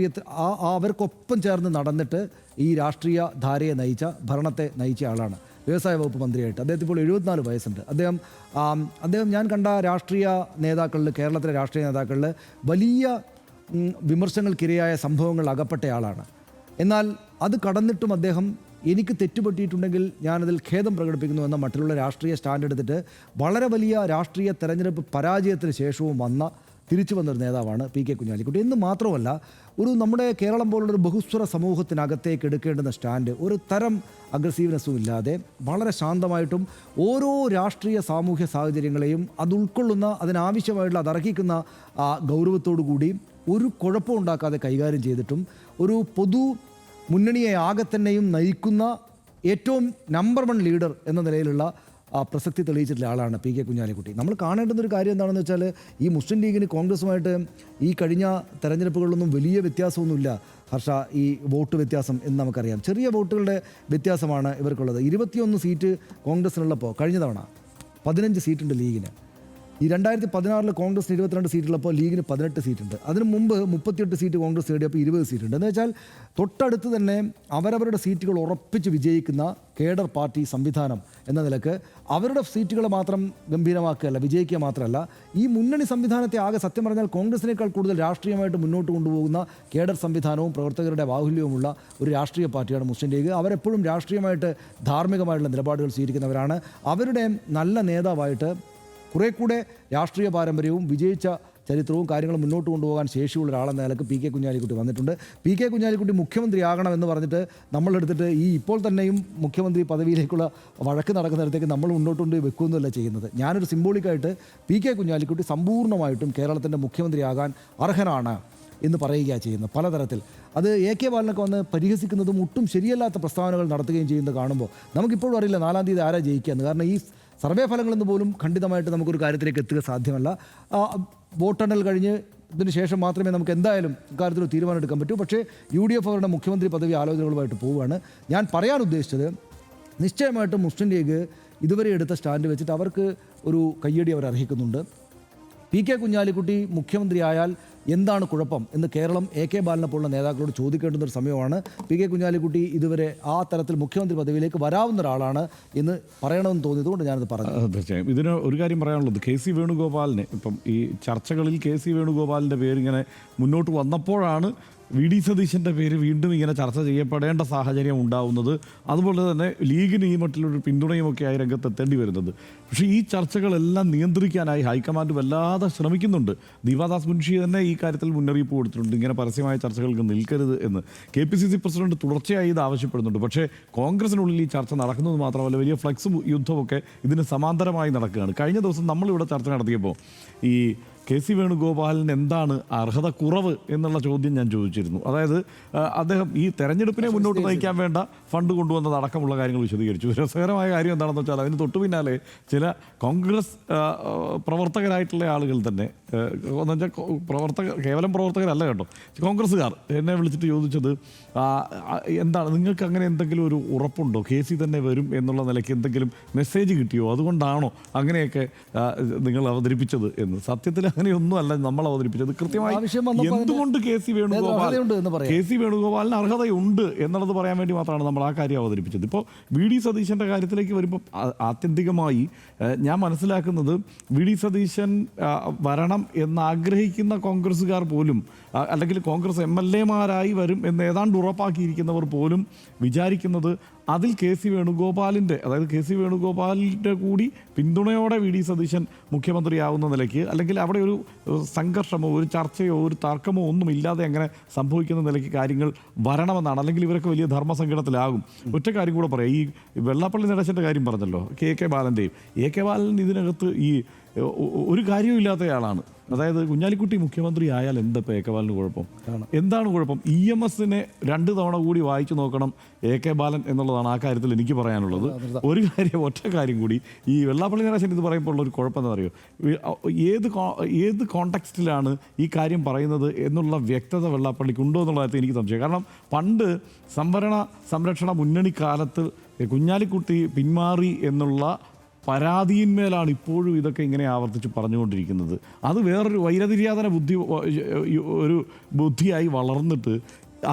അവർക്കൊപ്പം ചേർന്ന് നടന്നിട്ട് ഈ രാഷ്ട്രീയ ധാരയെ നയിച്ച, ഭരണത്തെ നയിച്ച ആളാണ്. വ്യവസായ വകുപ്പ് മന്ത്രിയായിട്ട് അദ്ദേഹത്തിന് ഇപ്പോൾ 74 വയസ്സുണ്ട്. അദ്ദേഹം ഞാൻ കണ്ട രാഷ്ട്രീയ നേതാക്കളിൽ, കേരളത്തിലെ രാഷ്ട്രീയ നേതാക്കളിൽ വലിയ വിമർശനങ്ങൾക്കിരയായ സംഭവങ്ങൾ അകപ്പെട്ടയാളാണ്. എന്നാൽ അത് കടന്നിട്ടും അദ്ദേഹം എനിക്ക് തെറ്റുപറ്റിയിട്ടുണ്ടെങ്കിൽ ഞാനതിൽ ഖേദം പ്രകടിപ്പിക്കുന്നു എന്ന മറ്റുള്ള രാഷ്ട്രീയ സ്റ്റാൻഡ് എടുത്തിട്ട് വളരെ വലിയ രാഷ്ട്രീയ തെരഞ്ഞെടുപ്പ് പരാജയത്തിന് ശേഷവും തിരിച്ചു വന്നൊരു നേതാവാണ് PK കുഞ്ഞാലിക്കുട്ടി. എന്ന് മാത്രമല്ല, നമ്മുടെ കേരളം പോലുള്ളൊരു ബഹുസ്വര സമൂഹത്തിനകത്തേക്ക് എടുക്കേണ്ടുന്ന സ്റ്റാൻഡ് ഒരു തരം അഗ്രസീവ്നെസ്സും ഇല്ലാതെ വളരെ ശാന്തമായിട്ടും ഓരോ രാഷ്ട്രീയ സാമൂഹ്യ സാഹചര്യങ്ങളെയും അത് ഉൾക്കൊള്ളുന്ന, അതിനാവശ്യമായിട്ടുള്ള, അതർഹിക്കുന്ന ഗൗരവത്തോടു കൂടി ഒരു കുഴപ്പവും ഉണ്ടാക്കാതെ കൈകാര്യം ചെയ്തിട്ടും ഒരു പൊതു മുന്നണിയെ ആകെ തന്നെയും നയിക്കുന്ന ഏറ്റവും നമ്പർ 1 ലീഡർ എന്ന നിലയിലുള്ള പ്രസക്തി തെളിയിച്ചിട്ടുള്ള ആളാണ് PK കുഞ്ഞാലിക്കുട്ടി. നമ്മൾ കാണേണ്ടുന്നൊരു കാര്യം എന്താണെന്ന് വെച്ചാൽ, ഈ മുസ്ലിം ലീഗിന് കോൺഗ്രസുമായിട്ട് ഈ കഴിഞ്ഞ തെരഞ്ഞെടുപ്പുകളിലൊന്നും വലിയ വ്യത്യാസമൊന്നുമില്ല ഹർഷ. ഈ വോട്ട് വ്യത്യാസം എന്ന് നമുക്കറിയാം, ചെറിയ വോട്ടുകളുടെ വ്യത്യാസമാണ് ഇവർക്കുള്ളത്. 21 സീറ്റ് കോൺഗ്രസിനുള്ളപ്പോൾ കഴിഞ്ഞ തവണ 15 സീറ്റുണ്ട് ലീഗിന്. ഈ 2016 കോൺഗ്രസിന് 22 സീറ്റുള്ളപ്പോൾ ലീഗിന് 18 സീറ്റുണ്ട്. അതിന് മുമ്പ് 38 സീറ്റ് കോൺഗ്രസ് നേടിയപ്പോൾ 20 സീറ്റുണ്ട്. എന്ന് വെച്ചാൽ തൊട്ടടുത്ത് തന്നെ അവരവരുടെ സീറ്റുകൾ ഉറപ്പിച്ച് വിജയിക്കുന്ന കേഡർ പാർട്ടി സംവിധാനം എന്ന നിലക്ക് അവരുടെ സീറ്റുകൾ മാത്രം ഗംഭീരമാക്കുകയല്ല, വിജയിക്കുക മാത്രമല്ല, ഈ മുന്നണി സംവിധാനത്തെ ആകെ സത്യം പറഞ്ഞാൽ കോൺഗ്രസിനേക്കാൾ കൂടുതൽ രാഷ്ട്രീയമായിട്ട് മുന്നോട്ട് കൊണ്ടുപോകുന്ന കേഡർ സംവിധാനവും പ്രവർത്തകരുടെ ബാഹുല്യവുമുള്ള ഒരു രാഷ്ട്രീയ പാർട്ടിയാണ് മുസ്ലിം ലീഗ്. അവരെപ്പോഴും രാഷ്ട്രീയമായിട്ട് ധാർമ്മികമായിട്ടുള്ള നിലപാടുകൾ സ്വീകരിക്കുന്നവരാണ്. അവരുടെ നല്ല നേതാവായിട്ട് കുറേ കൂടെ രാഷ്ട്രീയ പാരമ്പര്യവും വിജയിച്ച ചരിത്രവും കാര്യങ്ങളും മുന്നോട്ട് കൊണ്ടുപോകാൻ ശേഷിയുള്ള ഒരാളെന്ന നിലക്ക് PK കുഞ്ഞാലിക്കുട്ടി വന്നിട്ടുണ്ട്. PK കുഞ്ഞാലിക്കുട്ടി മുഖ്യമന്ത്രിയാകണമെന്ന് പറഞ്ഞിട്ട് നമ്മളെടുത്തിട്ട് ഈ ഇപ്പോൾ തന്നെയും മുഖ്യമന്ത്രി പദവിയിലേക്കുള്ള വഴക്ക് നടക്കുന്നിടത്തേക്ക് നമ്മൾ മുന്നോട്ട് കൊണ്ട് വെക്കുകയൊന്നുമല്ല ചെയ്യുന്നത്. ഞാനൊരു സിംബോളിക്കായിട്ട് PK കുഞ്ഞാലിക്കുട്ടി സമ്പൂർണ്ണമായിട്ടും കേരളത്തിൻ്റെ മുഖ്യമന്ത്രിയാകാൻ അർഹനാണ് എന്ന് പറയുകയാണ് ചെയ്യുന്നത്. പലതരത്തിൽ അത് AK ബാലനൊക്കെ വന്ന് പരിഹസിക്കുന്നതും ഒട്ടും ശരിയല്ലാത്ത പ്രസ്താവനകൾ നടത്തുകയും ചെയ്യുന്നത് കാണുമ്പോൾ നമുക്കിപ്പോഴും അറിയില്ല 4-ാം തീയതി ആരാ ജയിക്കുകയെന്ന്. കാരണം ഈ സർവേ ഫലങ്ങളെന്ന് പോലും ഖണ്ഡിതമായിട്ട് നമുക്കൊരു കാര്യത്തിലേക്ക് എത്തുക സാധ്യമല്ല. വോട്ടെണ്ണൽ കഴിഞ്ഞ് ഇതിന് ശേഷം മാത്രമേ നമുക്ക് എന്തായാലും ഇക്കാര്യത്തിൽ തീരുമാനം എടുക്കാൻ പറ്റൂ. പക്ഷേ UDF അവരുടെ മുഖ്യമന്ത്രി പദവി ആലോചനകളുമായിട്ട് പോവുകയാണ്. ഞാൻ പറയാൻ ഉദ്ദേശിച്ചത്, നിശ്ചയമായിട്ടും മുസ്ലിം ലീഗ് ഇതുവരെ എടുത്ത സ്റ്റാൻഡ് വെച്ചിട്ട് അവർക്ക് ഒരു കയ്യടി അവർ അർഹിക്കുന്നുണ്ട്. PK കുഞ്ഞാലിക്കുട്ടി മുഖ്യമന്ത്രിയായാൽ എന്താണ് കുഴപ്പം എന്ന് കേരളം AK ബാലനെ പോലുള്ള നേതാക്കളോട് ചോദിക്കേണ്ടുന്ന ഒരു സമയമാണ്. PK കുഞ്ഞാലിക്കുട്ടി ഇതുവരെ ആ തരത്തിൽ മുഖ്യമന്ത്രി പദവിയിലേക്ക് വരാവുന്ന ഒരാളാണ് എന്ന് പറയണമെന്ന് തോന്നിയതുകൊണ്ട് ഞാനത് പറഞ്ഞു. തീർച്ചയായും ഇതിന് ഒരു കാര്യം പറയാനുള്ളത്, KC വേണുഗോപാലിനെ ഇപ്പം ഈ ചർച്ചകളിൽ KC വേണുഗോപാലിൻ്റെ പേരിങ്ങനെ മുന്നോട്ട് വന്നപ്പോഴാണ് വി.ഡി. സതീശൻ്റെ പേര് വീണ്ടും ഇങ്ങനെ ചർച്ച ചെയ്യപ്പെടേണ്ട സാഹചര്യം ഉണ്ടാവുന്നത്, അതുപോലെ തന്നെ ലീഗിന് ഈ മട്ടിലൊരു പിന്തുണയുമൊക്കെ ആയി രംഗത്തെത്തേണ്ടി വരുന്നത്. പക്ഷേ ഈ ചർച്ചകളെല്ലാം നിയന്ത്രിക്കാനായി ഹൈക്കമാൻഡ് വല്ലാതെ ശ്രമിക്കുന്നുണ്ട്. ദീപാദാസ് മുൻഷി തന്നെ ഈ കാര്യത്തിൽ മുന്നറിയിപ്പ് കൊടുത്തിട്ടുണ്ട്, ഇങ്ങനെ പരസ്യമായ ചർച്ചകൾക്ക് നിൽക്കരുത് എന്ന്. KPCC പ്രസിഡന്റ് തുടർച്ചയായി ഇത് ആവശ്യപ്പെടുന്നുണ്ട്. പക്ഷേ കോൺഗ്രസിനുള്ളിൽ ഈ ചർച്ച നടക്കുന്നത് മാത്രമല്ല, വലിയ ഫ്ലക്സ് യുദ്ധമൊക്കെ ഇതിന് സമാന്തരമായി നടക്കുകയാണ്. കഴിഞ്ഞ ദിവസം നമ്മളിവിടെ ചർച്ച നടത്തിയപ്പോൾ ഈ KC വേണുഗോപാലിന് എന്താണ് അർഹത കുറവ് എന്നുള്ള ചോദ്യം ഞാൻ ചോദിച്ചിരുന്നു. അതായത് അദ്ദേഹം ഈ തെരഞ്ഞെടുപ്പിനെ മുന്നോട്ട് നയിക്കാൻ വേണ്ട ഫണ്ട് കൊണ്ടുവന്നത് അടക്കമുള്ള കാര്യങ്ങൾ വിശദീകരിച്ചു. രസകരമായ കാര്യം എന്താണെന്ന് വെച്ചാൽ അതിന് തൊട്ടു പിന്നാലെ ചില കോൺഗ്രസ് പ്രവർത്തകരായിട്ടുള്ള ആളുകൾ തന്നെ, എന്ന് വെച്ചാൽ കേവലം പ്രവർത്തകരല്ല കേട്ടോ, കോൺഗ്രസ്സുകാർ എന്നെ വിളിച്ചിട്ട് ചോദിച്ചത്, എന്താണ് നിങ്ങൾക്ക് അങ്ങനെ എന്തെങ്കിലും ഒരു ഉറപ്പുണ്ടോ, KC തന്നെ വരും എന്നുള്ള നിലയ്ക്ക് എന്തെങ്കിലും മെസ്സേജ് കിട്ടിയോ, അതുകൊണ്ടാണോ അങ്ങനെയൊക്കെ നിങ്ങൾ അവതരിപ്പിച്ചത് എന്ന്. സത്യത്തിൽ അങ്ങനെയൊന്നും അല്ല നമ്മൾ അവതരിപ്പിച്ചത്. കൃത്യമായി എന്തുകൊണ്ട് KC വേണുഗോപാലിന് അർഹതയുണ്ട് എന്നുള്ളത് പറയാൻ വേണ്ടി മാത്രമാണ് നമ്മൾ ആ കാര്യം അവതരിപ്പിച്ചത്. ഇപ്പോൾ V.D. സതീശൻ്റെ കാര്യത്തിലേക്ക് വരുമ്പോൾ ആത്യന്തികമായി ഞാൻ മനസ്സിലാക്കുന്നത് V.D. സതീശൻ വരണം എന്നാഗ്രഹിക്കുന്ന കോൺഗ്രസ്സുകാർ പോലും, അല്ലെങ്കിൽ കോൺഗ്രസ് MLA-മാരായി വരും എന്ന് ഏതാണ്ട് ഉറപ്പാക്കിയിരിക്കുന്നവർ പോലും വിചാരിക്കുന്നത് അതിൽ KC വേണുഗോപാലിൻ്റെ, അതായത് KC വേണുഗോപാലിൻ്റെ കൂടി പിന്തുണയോടെ V.D. സതീശൻ മുഖ്യമന്ത്രിയാവുന്ന നിലയ്ക്ക്, അല്ലെങ്കിൽ അവിടെ ഒരു സംഘർഷമോ ഒരു ചർച്ചയോ ഒരു തർക്കമോ ഒന്നും ഇല്ലാതെ അങ്ങനെ സംഭവിക്കുന്ന നിലയ്ക്ക് കാര്യങ്ങൾ വരണമെന്നാണ്. അല്ലെങ്കിൽ ഇവരൊക്കെ വലിയ ധർമ്മസങ്കടത്തിലാകും. ഒറ്റ കാര്യം കൂടെ പറയാം, ഈ വെള്ളാപ്പള്ളി നടേശൻ്റെ കാര്യം പറഞ്ഞല്ലോ, AK ബാലൻ്റെയും. AK ബാലൻ ഇതിനകത്ത് ഈ ഒരു കാര്യവുമില്ലാത്തയാളാണ്. അതായത് കുഞ്ഞാലിക്കുട്ടി മുഖ്യമന്ത്രി ആയാൽ എന്താ AK ബാലന് കുഴപ്പം? എന്താണ് കുഴപ്പം? EMS-നെ 2 തവണ കൂടി വായിച്ചു നോക്കണം AK ബാലൻ എന്നുള്ളതാണ് ആ കാര്യത്തിൽ എനിക്ക് പറയാനുള്ളത്. ഒരു കാര്യം, ഒറ്റ കാര്യം കൂടി, ഈ വെള്ളാപ്പള്ളി നടേശൻ ഇത് പറയുമ്പോൾ ഉള്ളൊരു കുഴപ്പം എന്താ പറയുക, ഏത് കോണ്ടെക്സ്റ്റിലാണ് ഈ കാര്യം പറയുന്നത് എന്നുള്ള വ്യക്തത വെള്ളാപ്പള്ളിക്ക് ഉണ്ടോ എന്നുള്ള കാര്യത്തിൽ എനിക്ക് സംശയം. കാരണം പണ്ട് സംരക്ഷണ മുന്നണി കാലത്ത് കുഞ്ഞാലിക്കുട്ടി പിന്മാറി എന്നുള്ള പരാതിയിന്മേലാണ് ഇപ്പോഴും ഇതൊക്കെ ഇങ്ങനെ ആവർത്തിച്ച് പറഞ്ഞുകൊണ്ടിരിക്കുന്നത്. അത് വേറൊരു വൈരതിര്യാതന ഒരു ബുദ്ധിയായി വളർന്നിട്ട്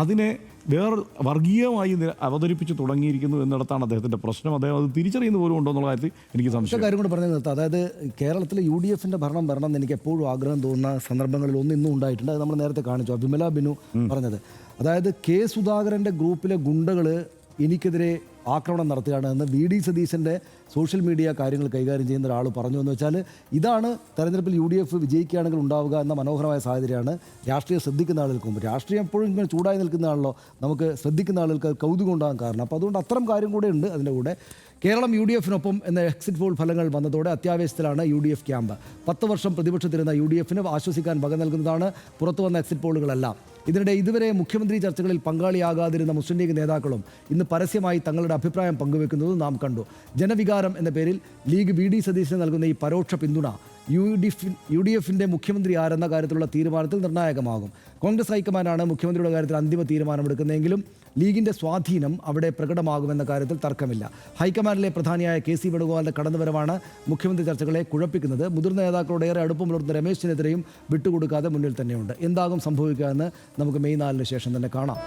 അതിനെ വേറെ വർഗീയമായി അവതരിപ്പിച്ച് തുടങ്ങിയിരിക്കുന്നു എന്നിടത്താണ് അദ്ദേഹത്തിൻ്റെ പ്രശ്നം. അദ്ദേഹം അത് തിരിച്ചറിയുന്ന പോലും ഉണ്ടോ എന്നുള്ള കാര്യത്തിൽ എനിക്ക് സംശയം. കാര്യം കൂടെ പറഞ്ഞു നിർത്താം. അതായത് കേരളത്തിലെ UDF-ന്റെ ഭരണം വരണം എന്ന് എനിക്ക് എപ്പോഴും ആഗ്രഹം തോന്നുന്ന സന്ദർഭങ്ങളിൽ ഇന്നും ഉണ്ടായിട്ടുണ്ട്. അത് നമ്മൾ നേരത്തെ കാണിച്ചു, വിമല ബിനു പറഞ്ഞത്. അതായത് K. സുധാകരൻ്റെ ഗ്രൂപ്പിലെ ഗുണ്ടകൾ എനിക്കെതിരെ ആക്രമണം നടത്തുകയാണ് എന്ന് V.D. സതീശൻ്റെ സോഷ്യൽ മീഡിയ കാര്യങ്ങൾ കൈകാര്യം ചെയ്യുന്ന ഒരാൾ പറഞ്ഞു എന്ന് വെച്ചാൽ, ഇതാണ് തെരഞ്ഞെടുപ്പിൽ UDF വിജയിക്കുകയാണെങ്കിൽ ഉണ്ടാവുക എന്ന മനോഹരമായ സാഹചര്യമാണ് രാഷ്ട്രീയം ശ്രദ്ധിക്കുന്ന ആളുകൾക്ക് മുമ്പ്. രാഷ്ട്രീയം എപ്പോഴും ഇങ്ങനെ ചൂടായി നിൽക്കുന്നതാണല്ലോ നമുക്ക് ശ്രദ്ധിക്കുന്ന ആളുകൾക്ക് കൗതുകം ഉണ്ടാകാൻ കാരണം. അപ്പോൾ അതുകൊണ്ട് അത്തരം കാര്യം കൂടെ ഉണ്ട്. അതിൻ്റെ കൂടെ കേരളം UDF-നൊപ്പം എന്ന എക്സിറ്റ് പോൾ ഫലങ്ങൾ വന്നതോടെ അത്യാവേശത്തിലാണ് UDF ക്യാമ്പ്. 10 വർഷം പ്രതിപക്ഷത്തിരുന്ന UDF-ന് ആശ്വസിക്കാൻ വക നൽകുന്നതാണ് പുറത്തു വന്ന എക്സിറ്റ് പോളുകളെല്ലാം. ഇതിനിടെ ഇതുവരെ മുഖ്യമന്ത്രി ചർച്ചകളിൽ പങ്കാളിയാകാതിരുന്ന മുസ്ലിം ലീഗ് നേതാക്കളും ഇന്ന് പരസ്യമായി തങ്ങളുടെ അഭിപ്രായം പങ്കുവെക്കുന്നത് നാം കണ്ടു. ജനവികാരം എന്ന പേരിൽ ലീഗ് V.D. സതീശന് നൽകുന്ന ഈ പരോക്ഷ പിന്തുണ UDF-ന്റെ മുഖ്യമന്ത്രി ആരെന്ന കാര്യത്തിലുള്ള തീരുമാനത്തിൽ നിർണായകമാകും. കോൺഗ്രസ് ഹൈക്കമാൻഡാണ് മുഖ്യമന്ത്രിയുടെ കാര്യത്തിൽ അന്തിമ തീരുമാനമെടുക്കുന്നതെങ്കിലും ലീഗിൻ്റെ സ്വാധീനം അവിടെ പ്രകടമാകുമെന്ന കാര്യത്തിൽ തർക്കമില്ല. ഹൈക്കമാൻഡിലെ പ്രധാനിയായ KC വേണുഗോപാലിൻ്റെ കടന്നുവരവാണ് മുഖ്യമന്ത്രി ചർച്ചകളെ കുഴപ്പിക്കുന്നത്. മുതിർന്ന നേതാക്കളോട് ഏറെ അടുപ്പം പുലർത്തുന്ന രമേശ് ചെന്നിത്തലയും വിട്ടുകൊടുക്കാതെ മുന്നിൽ തന്നെയുണ്ട്. എന്താകും സംഭവിക്കുക എന്ന് നമുക്ക് മെയ് 4-ന് ശേഷം തന്നെ കാണാം.